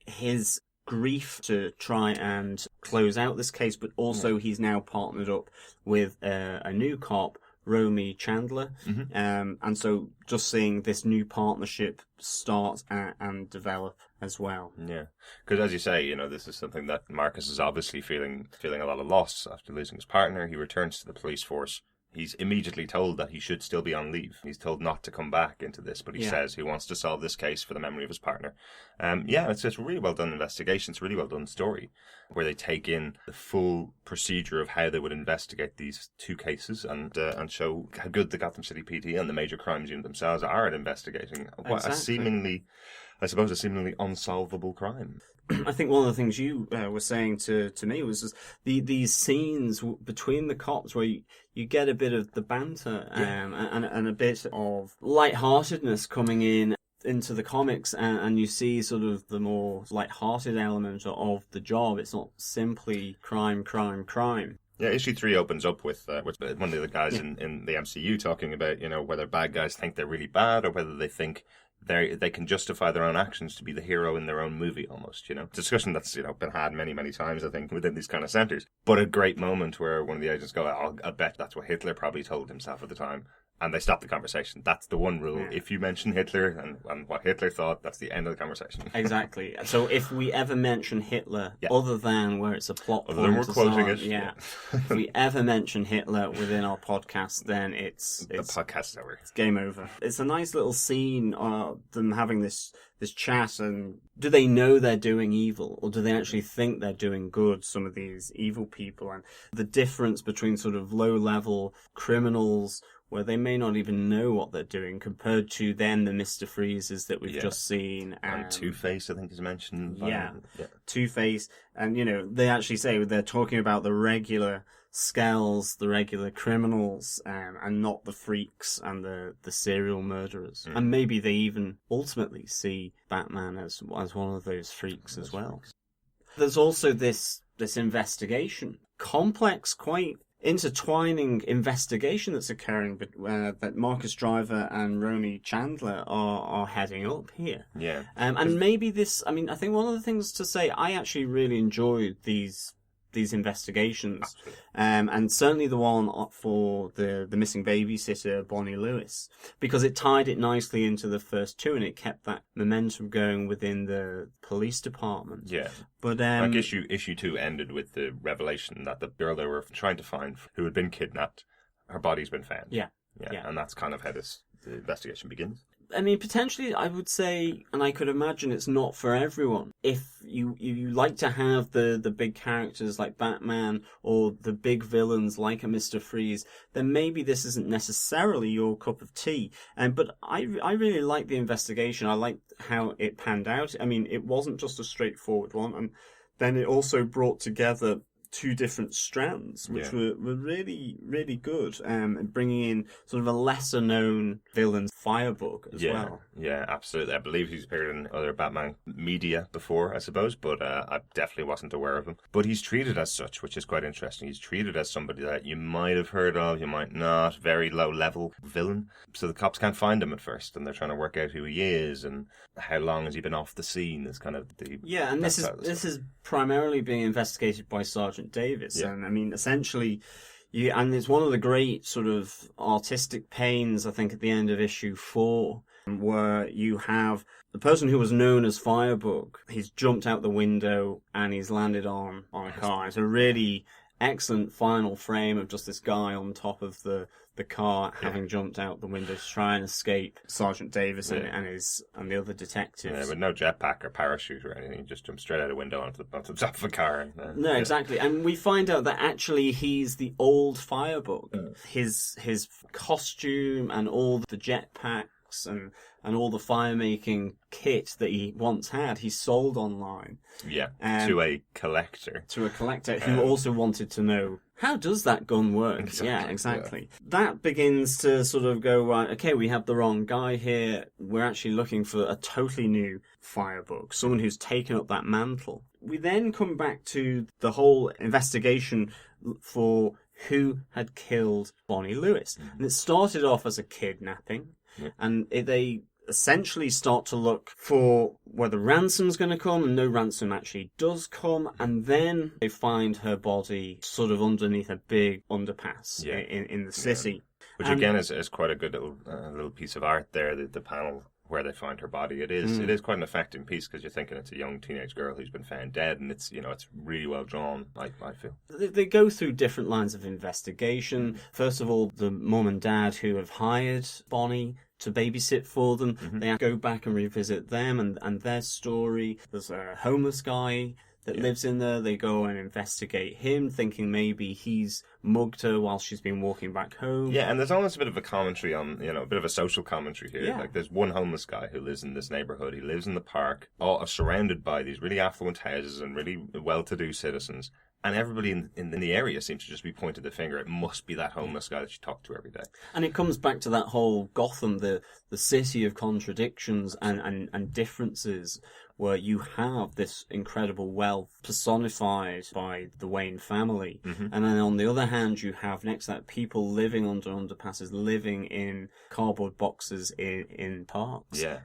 his grief to try and close out this case, but also he's now partnered up with a new cop, Romy Chandler. And so just seeing this new partnership start and develop as well. Yeah, because as you say, this is something that Marcus is obviously feeling a lot of loss after losing his partner. He returns to the police force. He's immediately told that he should still be on leave. He's told not to come back into this, but he says he wants to solve this case for the memory of his partner. It's a really well done investigation. It's a really well done story where they take in the full procedure of how they would investigate these 2 cases and show how good the Gotham City PD and the major crimes unit themselves are at investigating what a seemingly unsolvable crime. I think one of the things you were saying to me was just these scenes between the cops where you get a bit of the banter and a bit of lightheartedness coming into the comics, and you see sort of the more lighthearted element of the job. It's not simply crime. Yeah, issue 3 opens up with one of the guys in the MCU talking about, whether bad guys think they're really bad or whether they think they can justify their own actions to be the hero in their own movie almost, Discussion that's, been had many, many times, I think, within these kind of centres. But a great moment where one of the agents go, I bet that's what Hitler probably told himself at the time. And they stop the conversation. That's the one rule. Yeah. If you mention Hitler and what Hitler thought, that's the end of the conversation. Exactly. So if we ever mention Hitler, other than where it's a plot point, we're quoting it. If we ever mention Hitler within our podcast, then it's the podcast's over. It's game over. It's a nice little scene of them having this this chat, and do they know they're doing evil, or do they actually think they're doing good, some of these evil people? And the difference between sort of low-level criminals, where they may not even know what they're doing, compared to then the Mr. Freezes that we've just seen. And Two-Face, I think, is mentioned. Yeah, Two-Face. And, they actually say they're talking about the regular skells, the regular criminals, and not the freaks and the serial murderers. And maybe they even ultimately see Batman as one of those freaks as well. There's also this investigation, complex, quite intertwining investigation that's occurring, that Marcus Driver and Roni Chandler are heading up here. Yeah. And maybe this, I think one of the things to say, I actually really enjoyed these investigations, and certainly the one for the missing babysitter Bonnie Lewis, because it tied it nicely into the first two and it kept that momentum going within the police department. Yeah, but like issue 2 ended with the revelation that the girl they were trying to find, who had been kidnapped, her body's been found. Yeah. And that's kind of how the investigation begins. Potentially, I would say, and I could imagine it's not for everyone. If you like to have the big characters like Batman, or the big villains like a Mr. Freeze, then maybe this isn't necessarily your cup of tea. But I really like the investigation. I liked how it panned out. It wasn't just a straightforward one, and then it also brought together two different strands, which were really, really good, bringing in sort of a lesser-known villain, Firebug, as well. Yeah, absolutely. I believe he's appeared in other Batman media before, I suppose, but I definitely wasn't aware of him. But he's treated as such, which is quite interesting. He's treated as somebody that you might have heard of, you might not, very low-level villain. So the cops can't find him at first, and they're trying to work out who he is, and how long has he been off the scene is kind of the... Yeah, and this is primarily being investigated by Sergeant Davis, and essentially, and it's one of the great sort of artistic pains, I think, at the end of issue 4, where you have the person who was known as Firebug. He's jumped out the window and he's landed on a car. It's a really excellent final frame of just this guy on top of the car, having jumped out the window to try and escape Sergeant Davis and the other detectives. Yeah, with no jetpack or parachute or anything, he just jumped straight out a window onto the top of a car. No, exactly. And we find out that actually he's the old Firebug. His costume and all the jetpacks and all the fire-making kit that he once had, he sold online. Yeah, to a collector. To a collector who also wanted to know, how does that gun work? Exactly, yeah, exactly. Yeah. That begins to sort of go, right, okay, we have the wrong guy here. We're actually looking for a totally new Firebug, someone who's taken up that mantle. We then come back to the whole investigation for who had killed Bonnie Lewis. And it started off as a kidnapping, and they essentially start to look for whether ransom's going to come, and no ransom actually does come, and then they find her body sort of underneath a big underpass in the city. Which again is quite a good little piece of art there, the panel where they find her body. It is quite an affecting piece, because you're thinking it's a young teenage girl who's been found dead, and it's really well drawn, I feel. They go through different lines of investigation. First of all, the mum and dad who have hired Bonnie to babysit for them, they go back and revisit them and their story. There's a homeless guy that lives in there. They go and investigate him, thinking maybe he's mugged her while she's been walking back home. Yeah, and there's almost a bit of a commentary on, a bit of a social commentary here. Yeah. Like, there's one homeless guy who lives in this neighborhood. He lives in the park, all surrounded by these really affluent houses and really well-to-do citizens. And everybody in the area seems to just be pointing the finger. It must be that homeless guy that you talk to every day. And it comes back to that whole Gotham, the city of contradictions and differences, where you have this incredible wealth personified by the Wayne family. And then on the other hand, you have next to that people living under underpasses, living in cardboard boxes in parks. Yeah.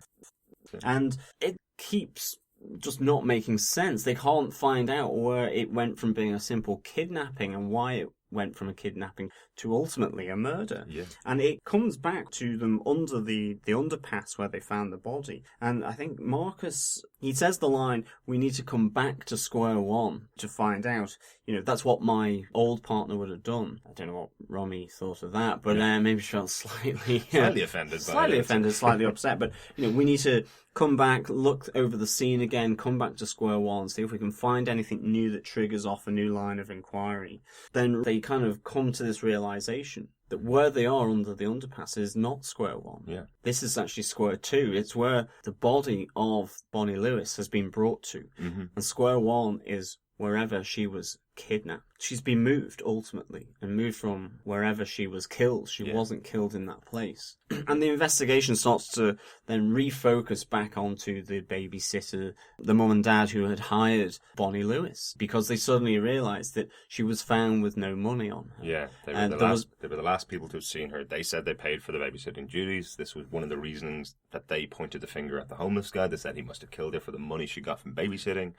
And it keeps just not making sense. They can't find out where it went from being a simple kidnapping and why it went from a kidnapping to ultimately a murder. Yeah. And it comes back to them under the underpass where they found the body. And I think Marcus He says the line, we need to come back to square one to find out. That's what my old partner would have done. I don't know what Romy thought of that, but maybe she felt slightly offended. Slightly upset. But, we need to come back, look over the scene again, come back to square one, see if we can find anything new that triggers off a new line of inquiry. Then they kind of come to this realization that where they are under the underpass is not square one. Yeah. This is actually square two. It's where the body of Bonnie Lewis has been brought to. Mm-hmm. And square one is wherever she was kidnapped. She's been moved, ultimately, and moved from wherever she was killed. She wasn't killed in that place. And the investigation starts to then refocus back onto the babysitter, the mum and dad who had hired Bonnie Lewis, because they suddenly realised that she was found with no money on her. Yeah, they were the last people to have seen her. They said they paid for the babysitting duties. This was one of the reasons that they pointed the finger at the homeless guy. They said he must have killed her for the money she got from babysitting.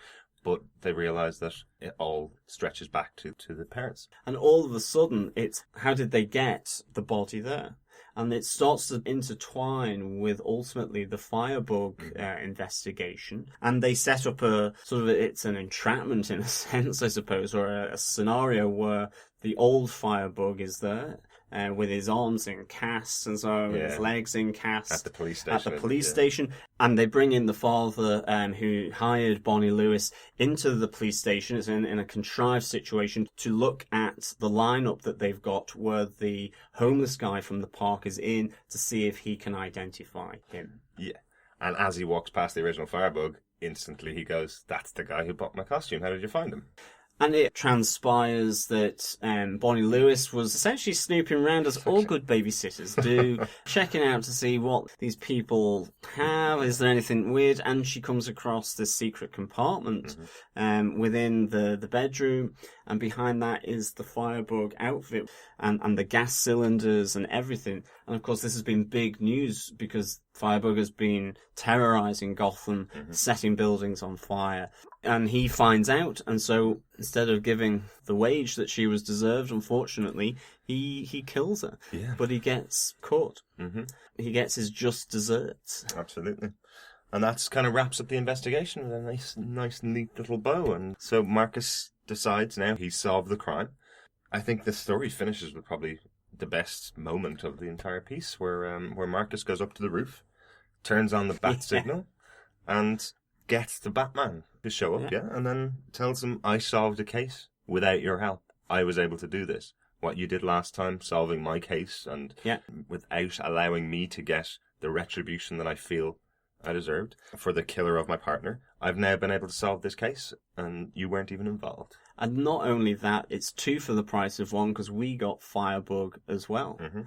But they realised that it all stretches back to the parents. And all of a sudden, it's how did they get the body there? And it starts to intertwine with ultimately the Firebug investigation. And they set up it's an entrapment in a sense, I suppose, or a scenario where the old Firebug is there. With his arms in casts and so his legs in casts. At the police station. And they bring in the father who hired Bonnie Lewis into the police station. It's in a contrived situation to look at the lineup that they've got where the homeless guy from the park is in to see if he can identify him. Yeah. And as he walks past the original Firebug, instantly he goes, that's the guy who bought my costume. How did you find him? And it transpires that Bonnie Lewis was essentially snooping around, as all good babysitters do, checking out to see what these people have. Is there anything weird? And she comes across this secret compartment within the bedroom, and behind that is the Firebug outfit and the gas cylinders and everything. And of course, this has been big news because Firebug has been terrorizing Gotham, setting buildings on fire. And he finds out, and so instead of giving the wage that she was deserved, unfortunately, he kills her. Yeah. But he gets caught. Mm-hmm. He gets his just desserts. Absolutely. And that's kind of wraps up the investigation with a nice, neat little bow. And so Marcus decides now he's solved the crime. I think the story finishes with probably the best moment of the entire piece, where Marcus goes up to the roof, turns on the bat signal, and gets the Batman to show up, and then tells him, I solved a case without your help. I was able to do this. What you did last time, solving my case, and without allowing me to get the retribution that I feel I deserved for the killer of my partner, I've now been able to solve this case, and you weren't even involved. And not only that, it's 2 for the price of 1, because we got Firebug as well. Mm-hmm.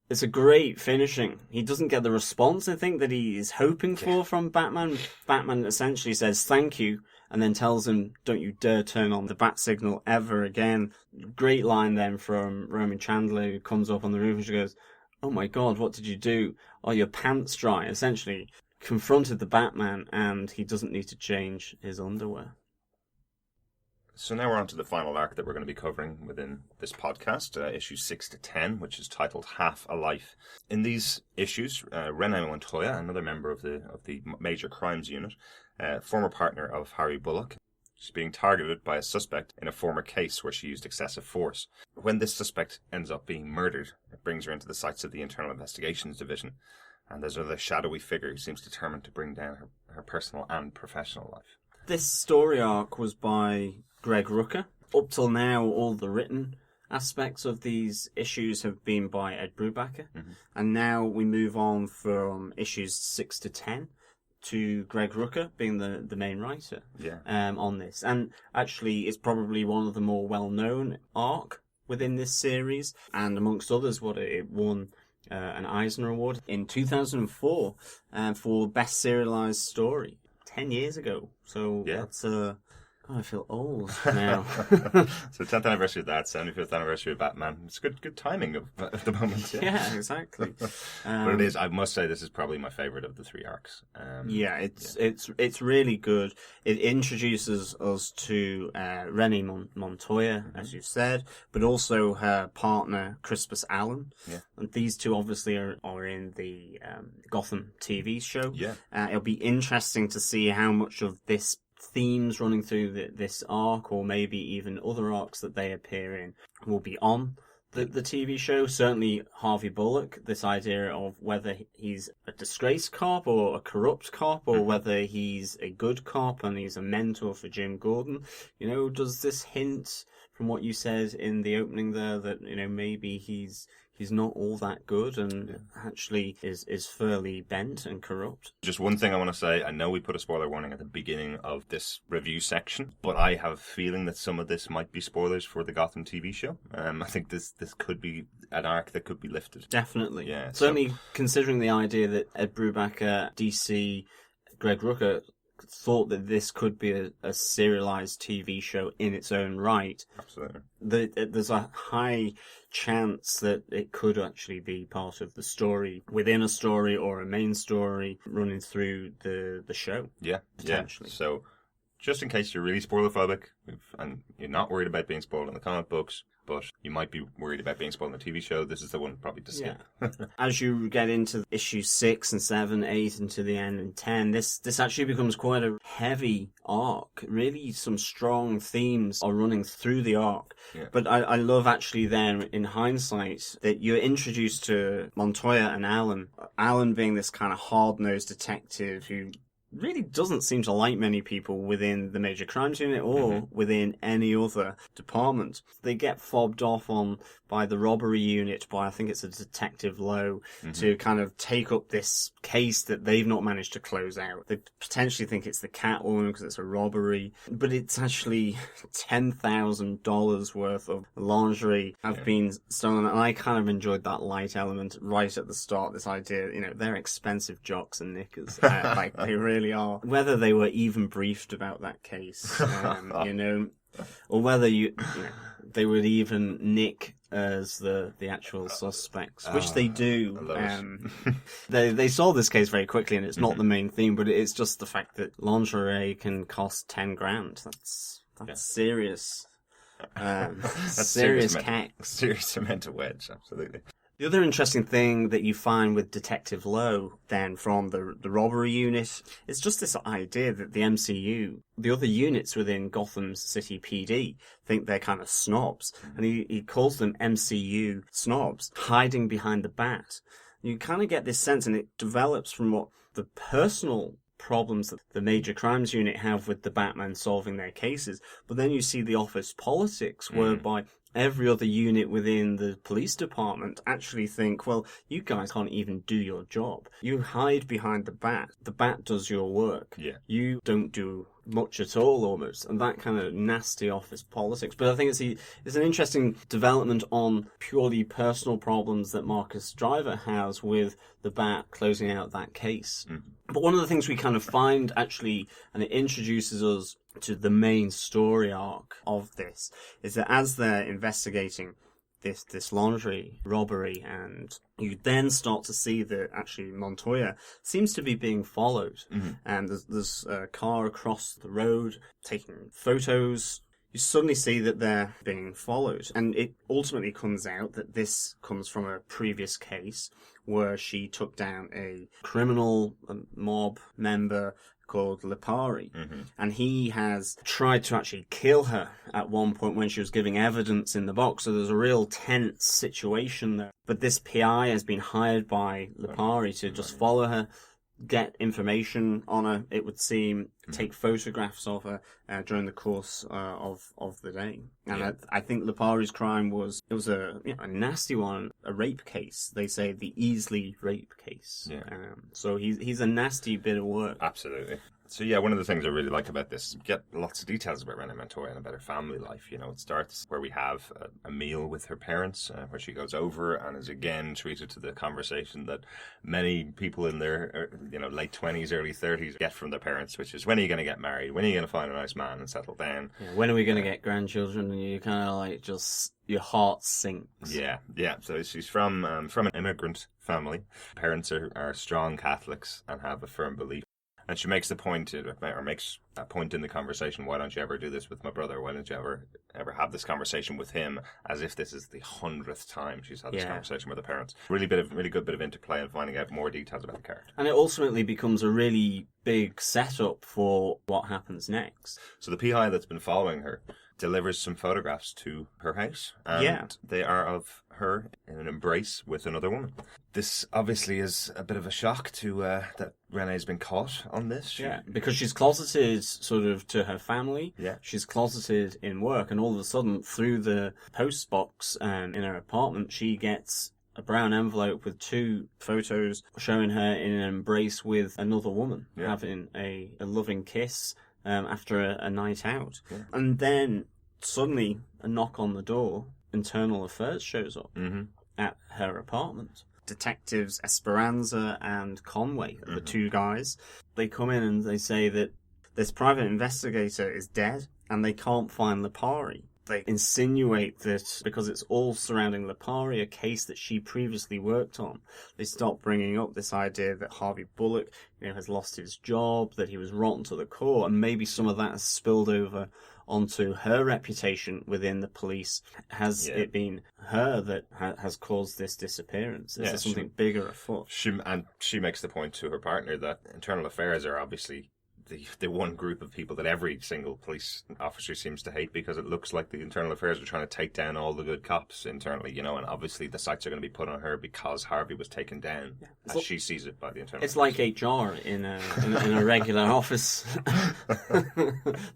It's a great finishing. He doesn't get the response, I think, that he is hoping for from Batman. Batman essentially says, thank you, and then tells him, don't you dare turn on the bat signal ever again. Great line then from Roman Chandler, who comes up on the roof and she goes, oh my God, what did you do? Are your pants dry? Essentially confronted the Batman, and he doesn't need to change his underwear. So now we're on to the final arc that we're going to be covering within this podcast, issues 6 to 10, which is titled Half a Life. In these issues, René Montoya, another member of the Major Crimes Unit, former partner of Harry Bullock, is being targeted by a suspect in a former case where she used excessive force. When this suspect ends up being murdered, it brings her into the sights of the Internal Investigations Division, and there's another shadowy figure who seems determined to bring down her personal and professional life. This story arc was by Greg Rucka. Up till now, all the written aspects of these issues have been by Ed Brubaker. Mm-hmm. And now we move on from issues 6 to 10 to Greg Rucka being the main writer on this. And actually, it's probably one of the more well-known arc within this series. And amongst others, it won an Eisner Award in 2004 for Best Serialized Story. 10 years ago. So that's Oh, I feel old now. So 10th anniversary of that, 75th anniversary of Batman. It's good timing at the moment. Yeah, exactly. But it is, I must say, this is probably my favourite of the 3 arcs. It's really good. It introduces us to Renee Montoya, as you said, but also her partner, Crispus Allen. Yeah. And these two obviously are in the Gotham TV show. Yeah. It'll be interesting to see how much of this themes running through this arc, or maybe even other arcs that they appear in, will be on the TV show. Certainly Harvey Bullock, this idea of whether he's a disgraced cop or a corrupt cop, or whether he's a good cop and he's a mentor for Jim Gordon. Does this hint from what you said in the opening there that, maybe he's not all that good and actually is fairly bent and corrupt? Just one thing I want to say. I know we put a spoiler warning at the beginning of this review section, but I have a feeling that some of this might be spoilers for the Gotham TV show. I think this could be an arc that could be lifted. Definitely. Yeah. Certainly, considering the idea that Ed Brubaker, DC, Greg Rucka thought that this could be a serialized TV show in its own right. Absolutely. There's a high chance that it could actually be part of the story within a story, or a main story running through the show. Yeah, potentially. Yeah. So, just in case you're really spoiler-phobic and you're not worried about being spoiled in the comic books, but you might be worried about being spoiled in the TV show, this is the one probably to skip. Yeah. As you get into issues 6 and 7, 8, and to the end, and 10, this actually becomes quite a heavy arc. Really, some strong themes are running through the arc. Yeah. But I love actually then, in hindsight, that you're introduced to Montoya and Allen. Allen being this kind of hard-nosed detective who really doesn't seem to like many people within the Major Crimes Unit or within any other department. They get fobbed off on by the robbery unit, by I think it's a Detective Lowe, to kind of take up this case that they've not managed to close out. They potentially think it's the Catwoman because it's a robbery, but it's actually $10,000 worth of lingerie have been stolen, and I kind of enjoyed that light element right at the start, this idea, they're expensive jocks and knickers, like they really are. Whether they were even briefed about that case, or whether they would even nick as the actual suspects, which they do. They solve this case very quickly, and it's not the main theme, but it's just the fact that lingerie can cost $10,000. That's serious. That's serious cax. Serious amount of wedge, absolutely. The other interesting thing that you find with Detective Lowe, then, from the robbery unit, is just this idea that the MCU, the other units within Gotham City PD, think they're kind of snobs. And he calls them MCU snobs, hiding behind the bat. You kind of get this sense, and it develops from what the personal problems that the Major Crimes Unit have with the Batman solving their cases. But then you see the office politics, whereby every other unit within the police department actually think, well, you guys can't even do your job. You hide behind the bat. The bat does your work. Yeah. You don't do much at all, almost. And that kind of nasty office politics. But I think it's an interesting development on purely personal problems that Marcus Driver has with the bat closing out that case. But one of the things we kind of find, actually, and it introduces us to the main story arc of this, is that as they're investigating this lingerie robbery, and you then start to see that actually Montoya seems to be being followed, and there's a car across the road taking photos. You suddenly see that they're being followed, and it ultimately comes out that this comes from a previous case where she took down a criminal mob member called Lipari, and he has tried to actually kill her at one point when she was giving evidence in the box, so there's a real tense situation there. But this PI has been hired by Lipari to just follow her, get information on her, it would seem, take photographs of her during the course of the day. And I think Lipari's crime was a nasty one. a rape case. They say the Easley rape case. Yeah. So he's a nasty bit of work. Absolutely. So yeah, one of the things I really like about this, you get lots of details about Renee Montoya and about her family life. You know, it starts where we have a meal with her parents, where she goes over and is again treated to the conversation that many people in their late 20s, early 30s get from their parents, which is, when are you going to get married? When are you going to find a nice man and settle down? Yeah, when are we going to get grandchildren? And you kind of like just, your heart sinks. Yeah. So she's from an immigrant family. Parents are strong Catholics and have a firm belief. And she makes the point, or makes a point in the conversation, why don't you ever do this with my brother? Why don't you ever have this conversation with him? As if this is the 100th time she's had this conversation with her parents. Really good bit of interplay and finding out more details about the character. And it ultimately becomes a really big setup for what happens next. So the PI that's been following her delivers some photographs to her house, and they are of her in an embrace with another woman. This obviously is a bit of a shock to that Renee's been caught on this. Because she's closeted sort of to her family. Yeah. She's closeted in work, and all of a sudden, through the post box in her apartment, she gets a brown envelope with 2 photos showing her in an embrace with another woman, having a loving kiss after a night out. Yeah. And then suddenly a knock on the door. Internal Affairs shows up at her apartment. Detectives Esperanza and Conway are the 2 guys. They come in and they say that this private investigator is dead and they can't find Lipari. They insinuate that because it's all surrounding Lipari, a case that she previously worked on, they start bringing up this idea that Harvey Bullock, has lost his job, that he was rotten to the core, and maybe some of that has spilled over onto her reputation within the police. Has it been her that has caused this disappearance? Is there something bigger afoot? She makes the point to her partner that Internal Affairs are obviously the one group of people that every single police officer seems to hate, because it looks like the Internal Affairs are trying to take down all the good cops internally, and obviously the sights are going to be put on her because Harvey was taken down, as she sees it by the Internal Affairs. It's like HR in a regular office.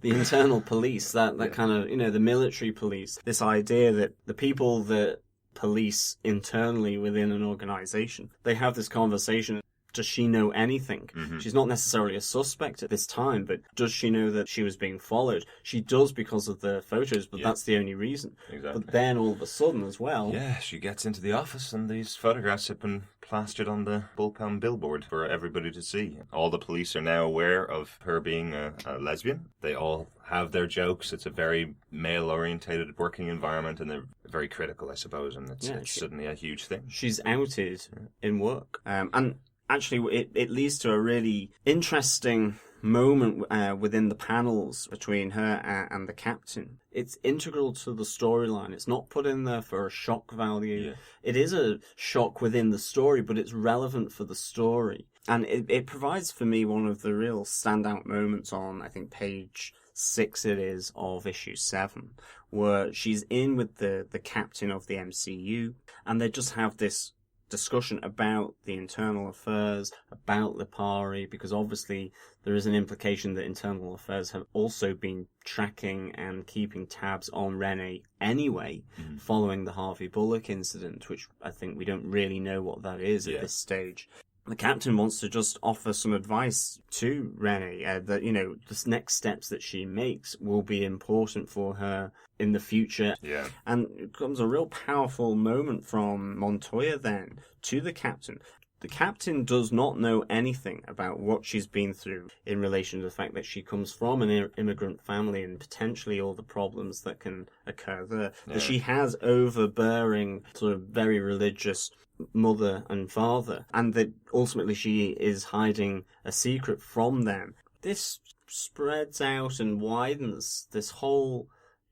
The internal police, that kind of, the military police, this idea that the people that police internally within an organization, they have this conversation. Does she know anything? She's not necessarily a suspect at this time, but does she know that she was being followed? She does because of the photos, but that's the only reason. Exactly. But then all of a sudden as well... Yeah, she gets into the office and these photographs have been plastered on the bullpen billboard for everybody to see. All the police are now aware of her being a lesbian. They all have their jokes. It's a very male-orientated working environment, and they're very critical, I suppose, and it's suddenly a huge thing. She's outed in work. And actually, it leads to a really interesting moment within the panels between her and the captain. It's integral to the storyline. It's not put in there for a shock value. Yeah. It is a shock within the story, but it's relevant for the story. And it provides for me one of the real standout moments on, I think, page 6 it is, of issue 7, where she's in with the captain of the MCU, and they just have this discussion about the Internal Affairs, about Lipari, because obviously there is an implication that Internal Affairs have also been tracking and keeping tabs on Renee anyway, following the Harvey Bullock incident, which I think we don't really know what that is at this stage. The captain wants to just offer some advice to Renee that, the next steps that she makes will be important for her in the future. Yeah. And it comes a real powerful moment from Montoya then to the captain. The captain does not know anything about what she's been through in relation to the fact that she comes from an immigrant family and potentially all the problems that can occur there. Yeah. That she has overbearing, sort of very religious mother and father, and that ultimately she is hiding a secret from them. This spreads out and widens this whole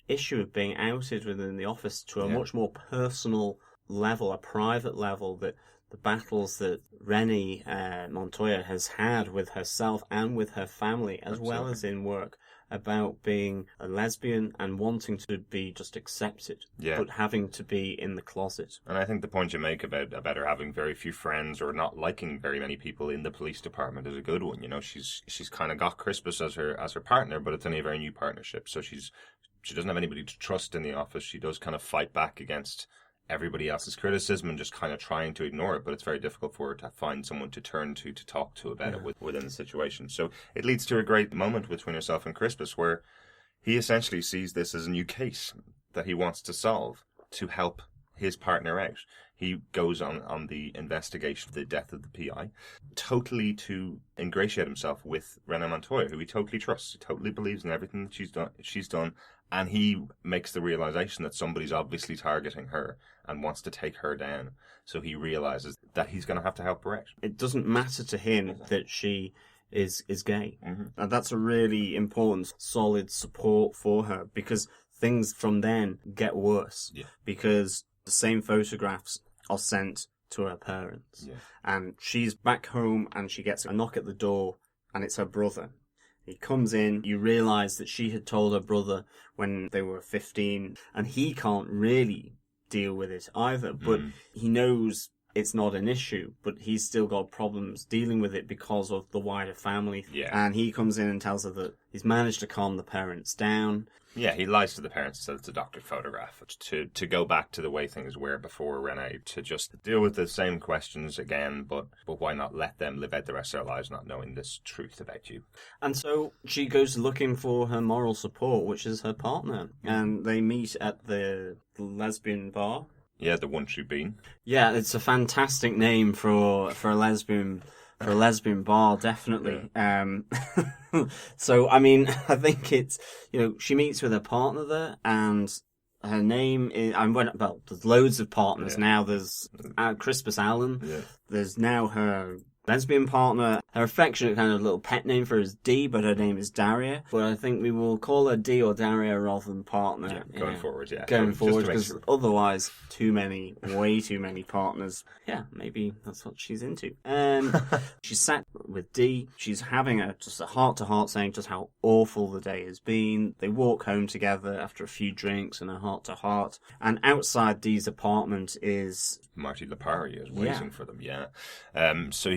issue of being outed within the office to a much more personal level, a private level, that the battles that Renee Montoya has had with herself and with her family, as well as in work, about being a lesbian and wanting to be just accepted, but having to be in the closet. And I think the point you make about her having very few friends or not liking very many people in the police department is a good one. She's kind of got Crispus as her partner, but it's only a very new partnership, so she doesn't have anybody to trust in the office. She does kind of fight back against everybody else's criticism and just kind of trying to ignore it, but it's very difficult for her to find someone to turn to talk to about it within the situation. So it leads to a great moment between herself and Crispus where he essentially sees this as a new case that he wants to solve to help his partner out. He goes on the investigation of the death of the PI, totally to ingratiate himself with Renee Montoya, who he totally trusts. He totally believes in everything that she's done, and he makes the realization that somebody's obviously targeting her and wants to take her down. So he realizes that he's going to have to help her out. It doesn't matter to him that she is gay. And that's a really important, solid support for her, because things from then get worse. Yeah. Because the same photographs are sent to her parents. Yeah. And she's back home and she gets a knock at the door and it's her brother. He comes in, you realise that she had told her brother when they were 15, and he can't really deal with it either, but he knows it's not an issue, but he's still got problems dealing with it because of the wider family. Yeah. And he comes in and tells her that he's managed to calm the parents down. Yeah, he lies to the parents and says it's a doctored photograph to go back to the way things were before Renee, to just deal with the same questions again, but why not let them live out the rest of their lives not knowing this truth about you? And so she goes looking for her moral support, which is her partner, and they meet at the lesbian bar. Yeah, the One True Bean. Yeah, it's a fantastic name for a lesbian bar, definitely. Yeah. So, I mean, I think it's, she meets with her partner there, and her name is, there's loads of partners now. There's Crispus Allen. Yeah. There's now her lesbian partner. Her affectionate kind of little pet name for her is Dee, but her name is Daria. But I think we will call her Dee or Daria rather than partner. Yeah, going forward, yeah. Going forward, because otherwise, way too many partners. Yeah, maybe that's what she's into. She's sat with Dee. She's having just a heart-to-heart saying just how awful the day has been. They walk home together after a few drinks and a heart-to-heart. And outside Dee's apartment is Marty Lipari is waiting for them, So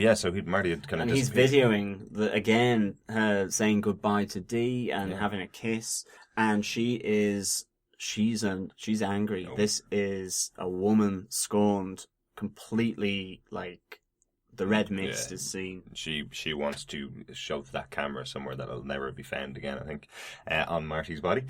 Marty had kind of, and he's videoing her saying goodbye to Dee and having a kiss, and she's angry. Oh. This is a woman scorned completely, like the red mist is seen. She wants to shove that camera somewhere that'll never be found again, I think, on Marty's body.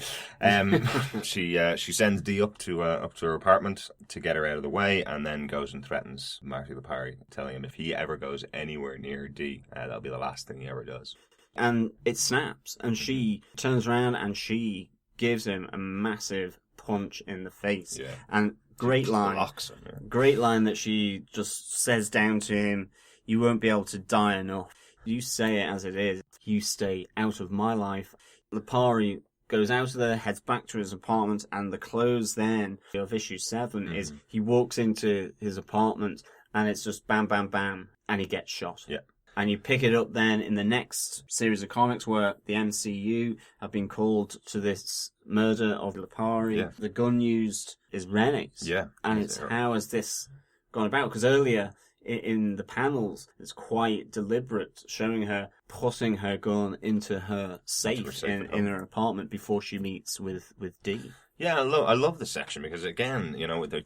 She sends Dee up to her apartment to get her out of the way, and then goes and threatens Marty Lipari, telling him if he ever goes anywhere near Dee, that'll be the last thing he ever does. And it snaps, and she turns around and she gives him a massive punch in the face. Yeah. And great line that she just says down to him, "You won't be able to die enough. You say it as it is. You stay out of my life." Lipari goes out of there, heads back to his apartment, and the close then of issue 7 is he walks into his apartment and it's just bam, bam, bam, and he gets shot. Yeah. And you pick it up then in the next series of comics where the MCU have been called to this murder of Lipari. Yeah. The gun used is Renee's. Yeah. And it's how has this gone about? Because earlier in the panels, it's quite deliberate, showing her putting her gun into her safe in her apartment before she meets with Dee. Yeah, I love this section because, again,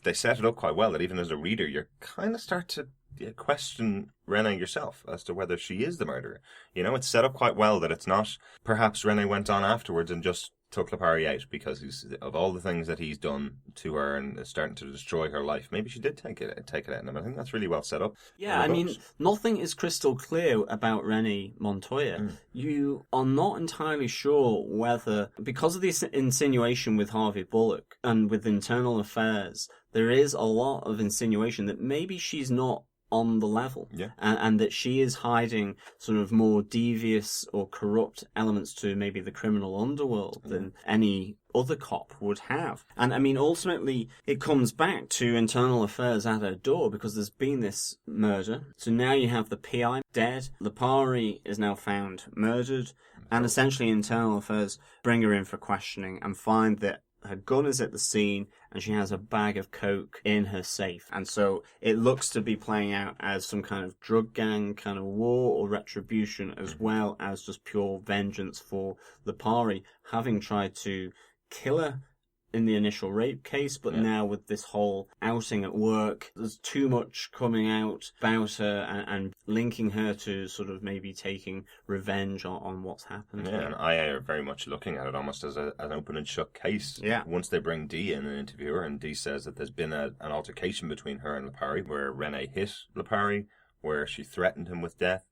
they set it up quite well that even as a reader, you kind of start to question Renee yourself as to whether she is the murderer. It's set up quite well that it's not, perhaps Renee went on afterwards and just took Lipari out because of all the things that he's done to her and is starting to destroy her life. Maybe she did take it out on him. I think that's really well set up. Yeah, I mean, nothing is crystal clear about Renee Montoya. You are not entirely sure whether, because of the insinuation with Harvey Bullock and with Internal Affairs, there is a lot of insinuation that maybe she's not on the level, and that she is hiding sort of more devious or corrupt elements to maybe the criminal underworld than any other cop would have. And I mean, ultimately, it comes back to Internal Affairs at her door because there's been this murder. So now you have the PI dead, Lipari is now found murdered, and essentially Internal Affairs bring her in for questioning and find that her gun is at the scene and she has a bag of coke in her safe. And so it looks to be playing out as some kind of drug gang kind of war or retribution, as well as just pure vengeance for Lipari, having tried to kill her in the initial rape case, but now with this whole outing at work, there's too much coming out about her and linking her to sort of maybe taking revenge on what's happened. Yeah, and I are very much looking at it almost as an open and shut case. Yeah. Once they bring Dee in and interview her, and Dee says that there's been an altercation between her and Lipari, where Renee hit Lipari, where she threatened him with death.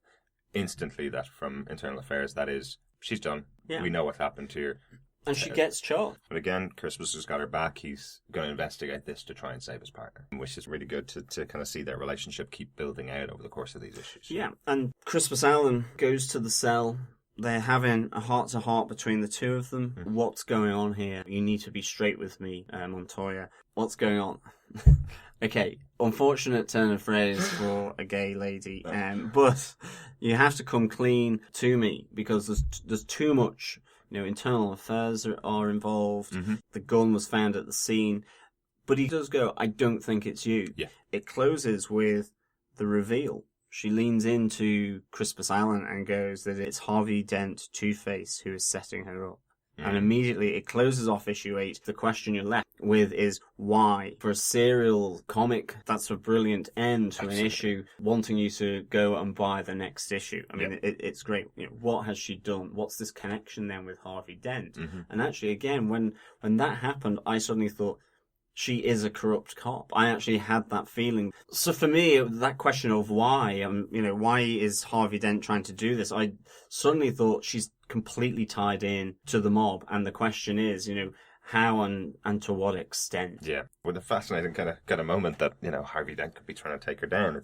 Instantly, that from Internal Affairs, that is, she's done. Yeah. We know what happened to her. And she gets charged. But again, Christmas has got her back. He's going to investigate this to try and save his partner, which is really good to kind of see their relationship keep building out over the course of these issues. Yeah, and Christmas Allen goes to the cell. They're having a heart-to-heart between the two of them. Mm-hmm. What's going on here? You need to be straight with me, Montoya. What's going on? Okay, unfortunate turn of phrase for a gay lady, but you have to come clean to me because there's too much. Internal affairs are involved. Mm-hmm. The gun was found at the scene. But he does go, I don't think it's you. Yeah. It closes with the reveal. She leans into Crispus Allen and goes that it's Harvey Dent, Two-Face, who is setting her up. And immediately it closes off issue 8. The question you're left with is why? For a serial comic, that's a brilliant end to an issue, wanting you to go and buy the next issue. I mean, it's great. What has she done? What's this connection then with Harvey Dent? Mm-hmm. And actually, again, when that happened, I suddenly thought, she is a corrupt cop. I actually had that feeling. So for me, that question of why, why is Harvey Dent trying to do this? I suddenly thought she's completely tied in to the mob. And the question is, how and to what extent? Yeah, with a fascinating kind of moment that, Harvey Dent could be trying to take her down.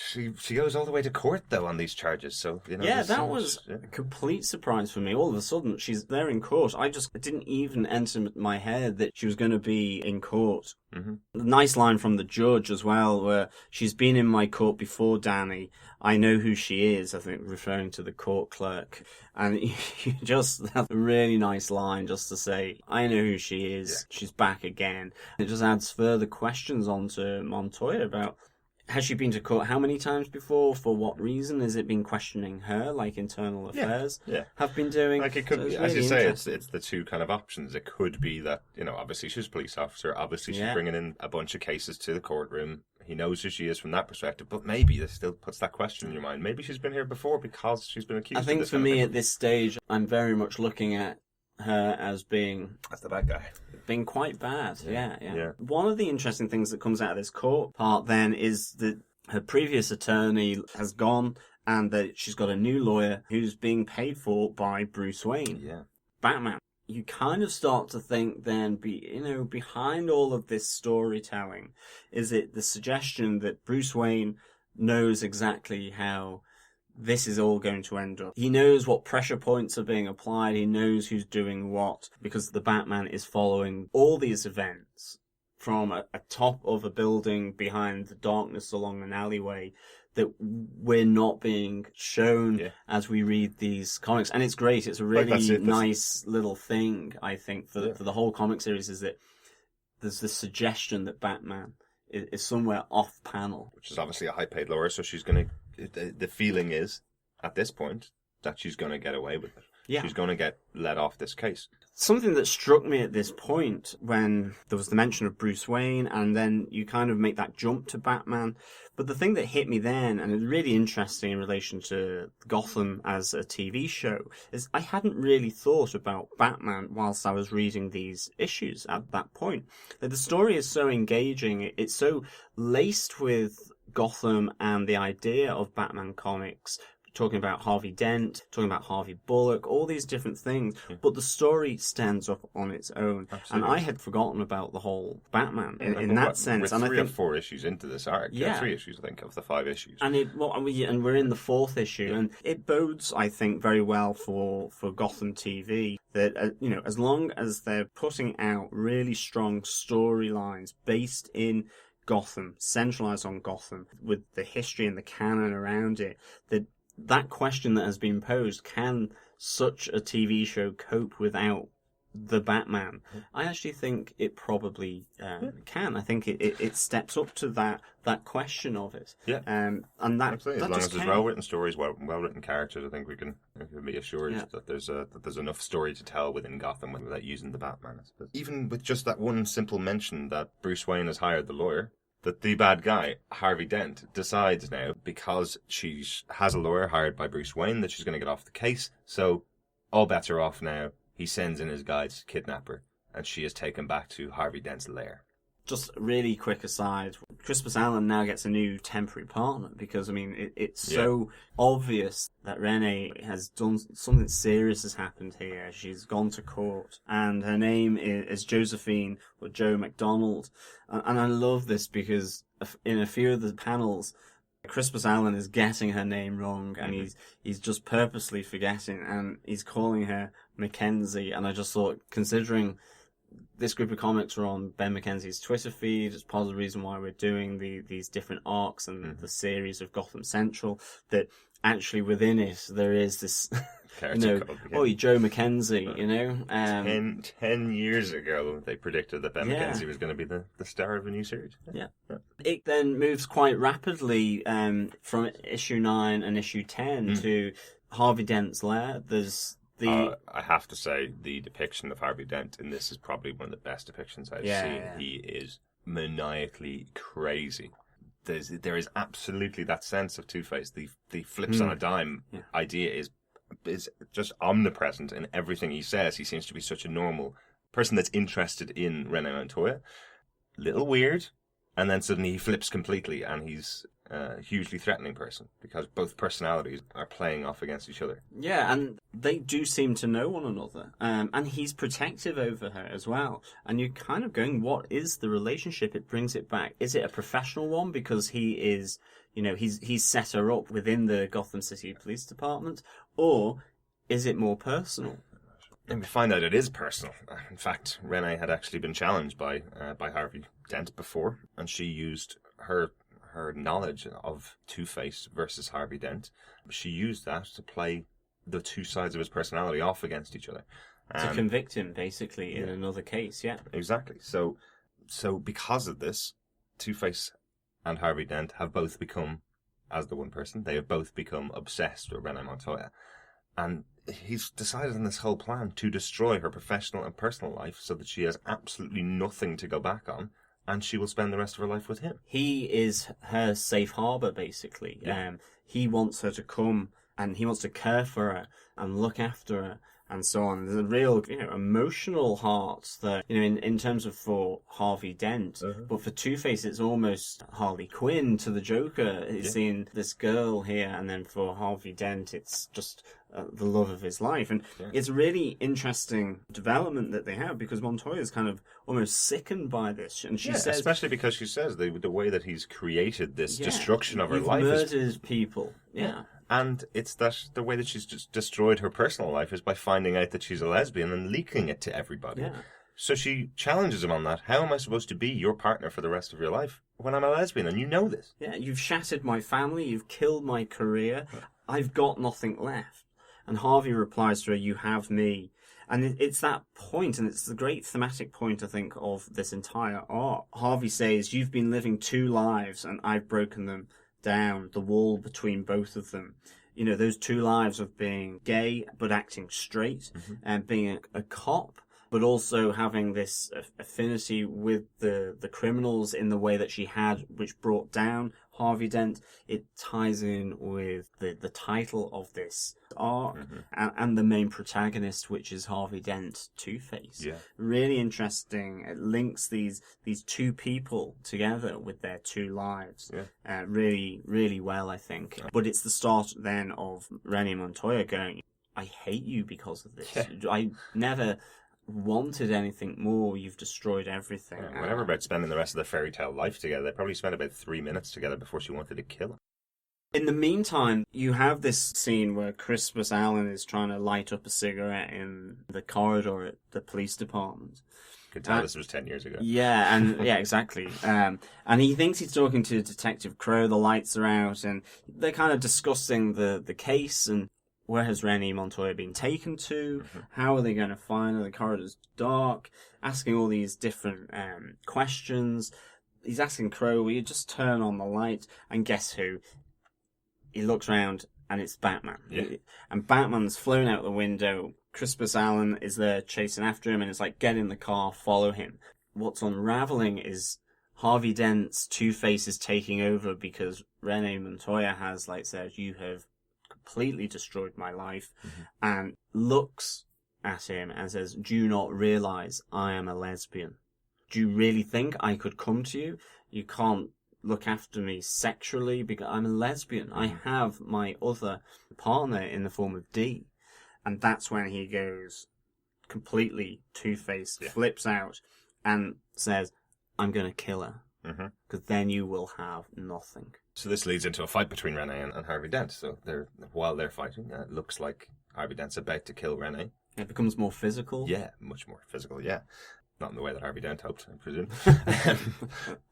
She goes all the way to court, though, on these charges. So, that was a complete surprise for me. All of a sudden, she's there in court. It didn't even enter my head that she was going to be in court. Mm-hmm. Nice line from the judge as well, where she's been in my court before, Danny. I know who she is, I think, referring to the court clerk. And you just have a really nice line just to say, I know who she is. Yeah. She's back again. It just adds further questions onto Montoya about, has she been to court how many times before? For what reason? Has it been questioning her, like Internal Affairs have been doing? Like it could, be, as you say, it's the two kind of options. It could be that, obviously she's a police officer. Obviously she's bringing in a bunch of cases to the courtroom. He knows who she is from that perspective. But maybe it still puts that question in your mind. Maybe she's been here before because she's been accused of this. I think for me at this stage, I'm very much looking at her as being... That's the bad guy. Being quite bad, yeah. One of the interesting things that comes out of this court part then is that her previous attorney has gone and that she's got a new lawyer who's being paid for by Bruce Wayne. Yeah. Batman. You kind of start to think then, behind all of this storytelling, is it the suggestion that Bruce Wayne knows exactly how this is all going to end up. He knows what pressure points are being applied. He knows who's doing what, because the Batman is following all these events from a top of a building behind the darkness along an alleyway that we're not being shown as we read these comics. And it's great. It's a really nice little thing, I think, for the whole comic series, is that there's this suggestion that Batman is somewhere off panel. Which is obviously a high-paid lawyer, so she's going to... The feeling is, at this point, that she's going to get away with it. Yeah. She's going to get let off this case. Something that struck me at this point, when there was the mention of Bruce Wayne, and then you kind of make that jump to Batman. But the thing that hit me then, and it's really interesting in relation to Gotham as a TV show, is I hadn't really thought about Batman whilst I was reading these issues at that point. The story is so engaging, it's so laced with Gotham and the idea of Batman comics, talking about Harvey Dent, talking about Harvey Bullock, all these different things, but the story stands up on its own. Absolutely. And I had forgotten about the whole Batman in that sense. We're 3 or 4 issues into this arc. Yeah. 3 issues, I think, of the 5 issues. And we're in the 4th issue, and it bodes, I think, very well for Gotham TV that, as long as they're putting out really strong storylines based in Gotham, centralized on Gotham, with the history and the canon around it, that question that has been posed, can such a TV show cope without the Batman. I actually think it probably can. I think it steps up to that question of it. Yeah. And that, absolutely. As long as there's well-written stories, well-written characters, I think we can be assured that there's enough story to tell within Gotham without using the Batman. I suppose. Even with just that one simple mention that Bruce Wayne has hired the lawyer, that the bad guy, Harvey Dent, decides now, because she has a lawyer hired by Bruce Wayne, that she's going to get off the case. So all bets are off now. He sends in his guides to kidnap her, and she is taken back to Harvey Dent's lair. Just a really quick aside, Crispus Allen now gets a new temporary partner because, I mean, it's so obvious that Renee has done something serious has happened here. She's gone to court, and her name is Josephine or Joe McDonald. And I love this because in a few of the panels, Crispus Allen is getting her name wrong, and he's just purposely forgetting, and he's calling her Mackenzie. And I just thought, considering this group of comics are on Ben McKenzie's Twitter feed, it's part of the reason why we're doing these different arcs and the series of Gotham Central, that actually within it there is this Joe Mackenzie, 10 years ago they predicted that Ben McKenzie was going to be the star of a new series. Yeah. It then moves quite rapidly from issue 9 and issue 10 to Harvey Dent's lair. There's I have to say, the depiction of Harvey Dent in this is probably one of the best depictions I've seen. Yeah. He is maniacally crazy. There is absolutely that sense of Two-Face. The flips on a dime idea is just omnipresent in everything he says. He seems to be such a normal person that's interested in Renee Montoya. Little weird, and then suddenly he flips completely, and he's a hugely threatening person because both personalities are playing off against each other. Yeah, and they do seem to know one another, and he's protective over her as well. And you're kind of going, what is the relationship? It brings it back. Is it a professional one because he is, he's set her up within the Gotham City Police Department, or is it more personal? And we find out it is personal. In fact, Renee had actually been challenged by Harvey Dent before, and she used her knowledge of Two-Face versus Harvey Dent. She used that to play the two sides of his personality off against each other. To convict him, basically, in another case, yeah. Exactly. So because of this, Two-Face and Harvey Dent have both become, as the one person, they have both become obsessed with Renee Montoya. And he's decided on this whole plan to destroy her professional and personal life so that she has absolutely nothing to go back on, and she will spend the rest of her life with him. He is her safe harbour, basically. Yeah. He wants her to come, and he wants to care for her and look after her, and so on. There's a real, emotional heart that, in terms of for Harvey Dent, but for Two-Face, it's almost Harley Quinn to the Joker. He's seeing this girl here, and then for Harvey Dent, it's just the love of his life. And it's a really interesting development that they have, because Montoya's kind of almost sickened by this. And she says, especially because she says the way that he's created this destruction of her life. Murdered people. Yeah. And it's that the way that she's just destroyed her personal life is by finding out that she's a lesbian and leaking it to everybody. Yeah. So she challenges him on that. How am I supposed to be your partner for the rest of your life when I'm a lesbian and you know this? Yeah, you've shattered my family, you've killed my career, I've got nothing left. And Harvey replies to her, you have me. And it's that point, and it's the great thematic point, I think, of this entire arc. Harvey says, you've been living two lives and I've broken them down, the wall between both of them. Those two lives of being gay but acting straight, and being a cop, but also having this affinity with the criminals in the way that she had, which brought down Harvey Dent. It ties in with the title of this arc and the main protagonist, which is Harvey Dent, Two-Face. Yeah. Really interesting. It links these two people together with their two lives. Yeah. Really, really well, I think. Yeah. But it's the start then of Renee Montoya going, I hate you because of this. Yeah. I never wanted anything more. You've destroyed everything. Yeah, whatever about spending the rest of their fairy tale life together. They probably spent about 3 minutes together before she wanted to kill him. In the meantime, you have this scene where Crispus Allen is trying to light up a cigarette in the corridor at the police department. You could tell this was 10 years ago. Yeah, and exactly. And he thinks he's talking to Detective Crow. The lights are out, and they're kind of discussing the case, and where has Renee Montoya been taken to? How are they going to find her? The corridor's dark. Asking all these different questions. He's asking Crow, will you just turn on the light? And guess who? He looks around and it's Batman. Yeah. And Batman's flown out the window. Crispus Allen is there chasing after him and it's like, get in the car, follow him. What's unraveling is Harvey Dent's Two-Face is taking over because Renee Montoya has said, you have completely destroyed my life, and looks at him and says, do you not realize I am a lesbian? Do you really think I could come to you? You can't look after me sexually because I'm a lesbian. I have my other partner in the form of D. And that's when he goes completely Two-Face, flips out and says, I'm going to kill her. Because then you will have nothing. So this leads into a fight between Renee and Harvey Dent. So while they're fighting, it looks like Harvey Dent's about to kill Renee. It becomes more physical. Yeah, much more physical, yeah. Not in the way that Harvey Dent hoped, I presume.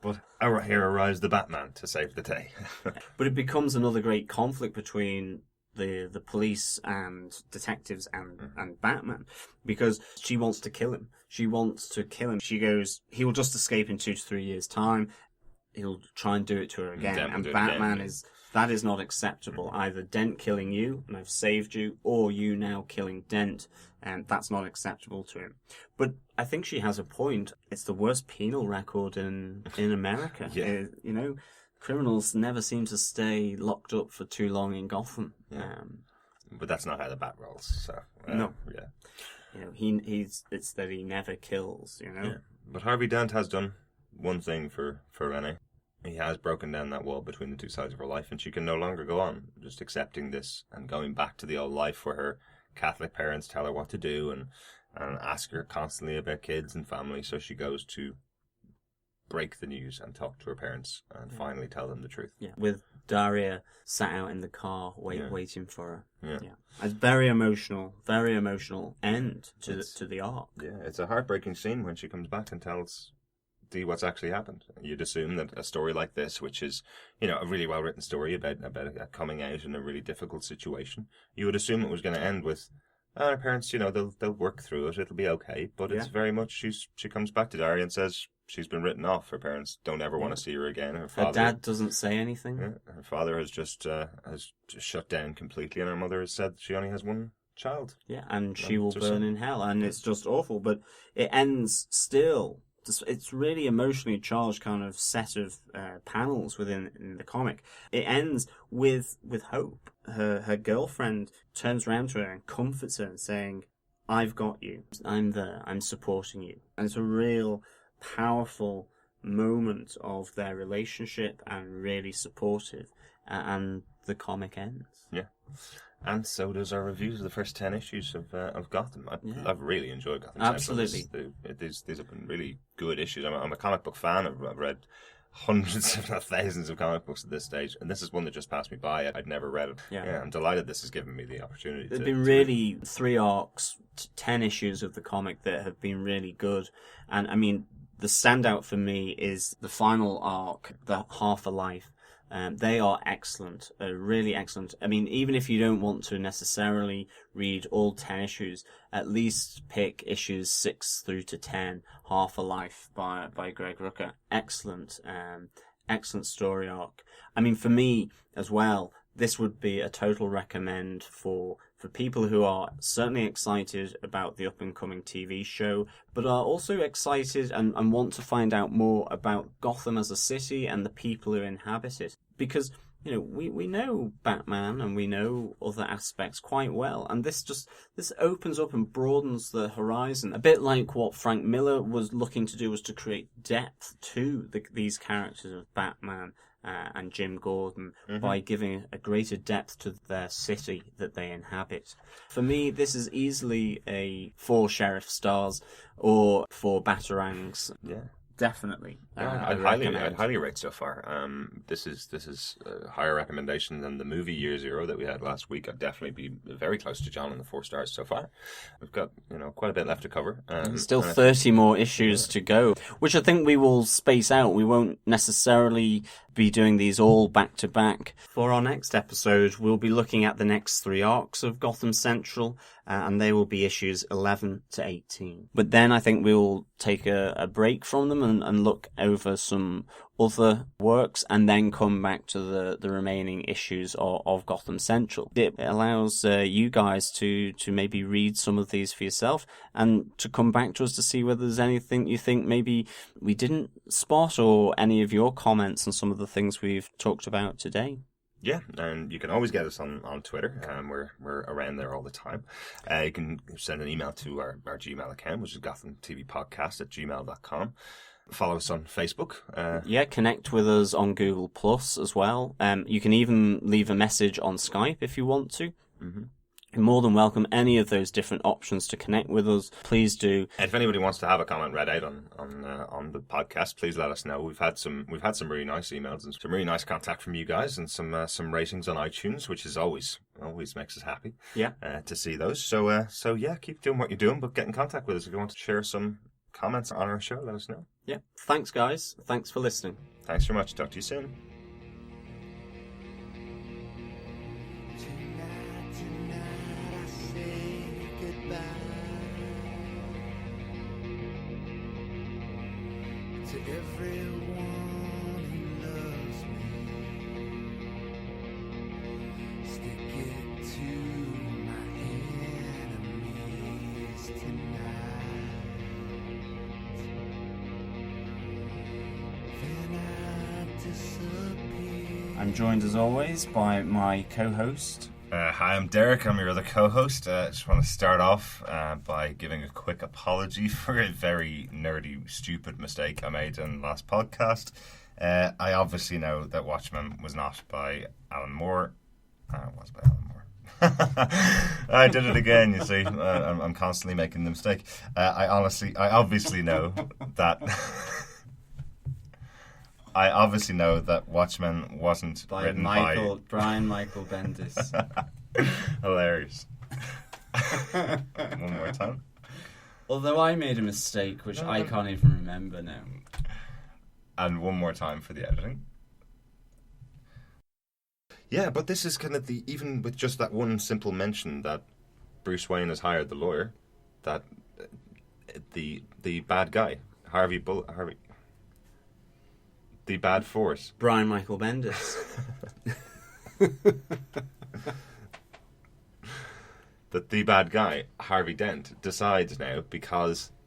But here arrives the Batman to save the day. But it becomes another great conflict between the police and detectives and Batman, because she wants to kill him. She goes, he will just escape in 2 to 3 years' time. He'll try and do it to her again. And Batman that is not acceptable. Either Dent killing you, and I've saved you, or you now killing Dent, and that's not acceptable to him. But I think she has a point. It's the worst penal record in America. Yeah. Criminals never seem to stay locked up for too long in Gotham. Yeah. But that's not how the bat rolls. So no. Yeah. It's that he never kills. Yeah. But Harvey Dent has done one thing for Renee. He has broken down that wall between the two sides of her life, and she can no longer go on just accepting this and going back to the old life where her Catholic parents tell her what to do and ask her constantly about kids and family. So she goes to break the news and talk to her parents and finally tell them the truth. Yeah, with Daria sat out in the car waiting for her. Yeah. It's very emotional end to the arc. Yeah, it's a heartbreaking scene when she comes back and tells Dee what's actually happened. You'd assume that a story like this, which is, a really well written story about a coming out in a really difficult situation, you would assume it was going to end with her parents, they'll work through it, it'll be okay. But it's very much she comes back to Daria and says she's been written off. Her parents don't ever want to see her again. Her dad doesn't say anything. Yeah, her father has just shut down completely, and her mother has said she only has one child. Yeah, and she will burn in hell, and it's just awful. But it ends still. It's really emotionally charged kind of set of panels in the comic. It ends with hope. Her girlfriend turns around to her and comforts her and saying, I've got you. I'm there. I'm supporting you. And it's a real powerful moment of their relationship and really supportive. And the comic ends. Yeah. And so does our reviews of the first 10 issues of Gotham. I've really enjoyed Gotham Central. Absolutely. These have been really good issues. I'm a comic book fan. I've read hundreds, if not thousands, of comic books at this stage, and this is one that just passed me by. I'd never read it. Yeah, I'm delighted this has given me the opportunity. There's been really 3 arcs, 10 issues of the comic that have been really good. And I mean, the standout for me is the final arc, the Half a Life. They are excellent, really excellent. I mean, even if you don't want to necessarily read all 10 issues, at least pick issues 6 through to 10, Half a Life by Greg Rucka. Excellent, excellent story arc. I mean, for me as well, this would be a total recommend for people who are certainly excited about the up-and-coming TV show, but are also excited and want to find out more about Gotham as a city and the people who inhabit it. Because, we know Batman and we know other aspects quite well, and this opens up and broadens the horizon. A bit like what Frank Miller was looking to do, was to create depth to these characters of Batman and Jim Gordon by giving a greater depth to their city that they inhabit. For me, this is easily a 4 Sheriff Stars or 4 Batarangs. Yeah. Definitely. I'd recommend. highly rate so far. This is a higher recommendation than the movie Year Zero that we had last week. I'd definitely be very close to John in the 4 stars so far. We've got quite a bit left to cover. Still 30 more issues to go, which I think we will space out. We won't necessarily be doing these all back to back. For our next episode, we'll be looking at the next 3 arcs of Gotham Central, and they will be issues 11 to 18. But then I think we'll take a break from them and look over some other works and then come back to the remaining issues of Gotham Central. It allows you guys to maybe read some of these for yourself and to come back to us to see whether there's anything you think maybe we didn't spot or any of your comments on some of the things we've talked about today. Yeah, and you can always get us on Twitter. We're around there all the time. You can send an email to our Gmail account, which is gothamtvpodcast@gmail.com. Follow us on Facebook. Connect with us on Google Plus as well. You can even leave a message on Skype if you want to. Mm-hmm. You're more than welcome any of those different options to connect with us. Please do. If anybody wants to have a comment read out on the podcast, please let us know. We've had some really nice emails and some really nice contact from you guys, and some ratings on iTunes, which is always makes us happy. Yeah. To see those. So keep doing what you're doing, but get in contact with us if you want to share some comments on our show. Let us know. Yeah. Thanks, guys. Thanks for listening. Thanks very much. Talk to you soon. To everyone who loves me, stick it to my enemies tonight. Then I disappear. I'm joined as always by my co-host. Hi, I'm Derek. I'm your other co-host. I just want to start off by giving a quick apology for a very nerdy, stupid mistake I made in the last podcast. I obviously know that Watchmen was not by Alan Moore. It was by Alan Moore. I did it again, you see. I'm constantly making the mistake. I obviously know that... I obviously know that Watchmen wasn't written by Brian Michael Bendis. Hilarious. One more time. Although I made a mistake, which I can't even remember now. And one more time for the editing. Yeah, but this is kind of even with just that one simple mention that Bruce Wayne has hired the lawyer, that the bad guy, Harvey, the bad force. Brian Michael Bendis. That the bad guy, Harvey Dent, decides now, because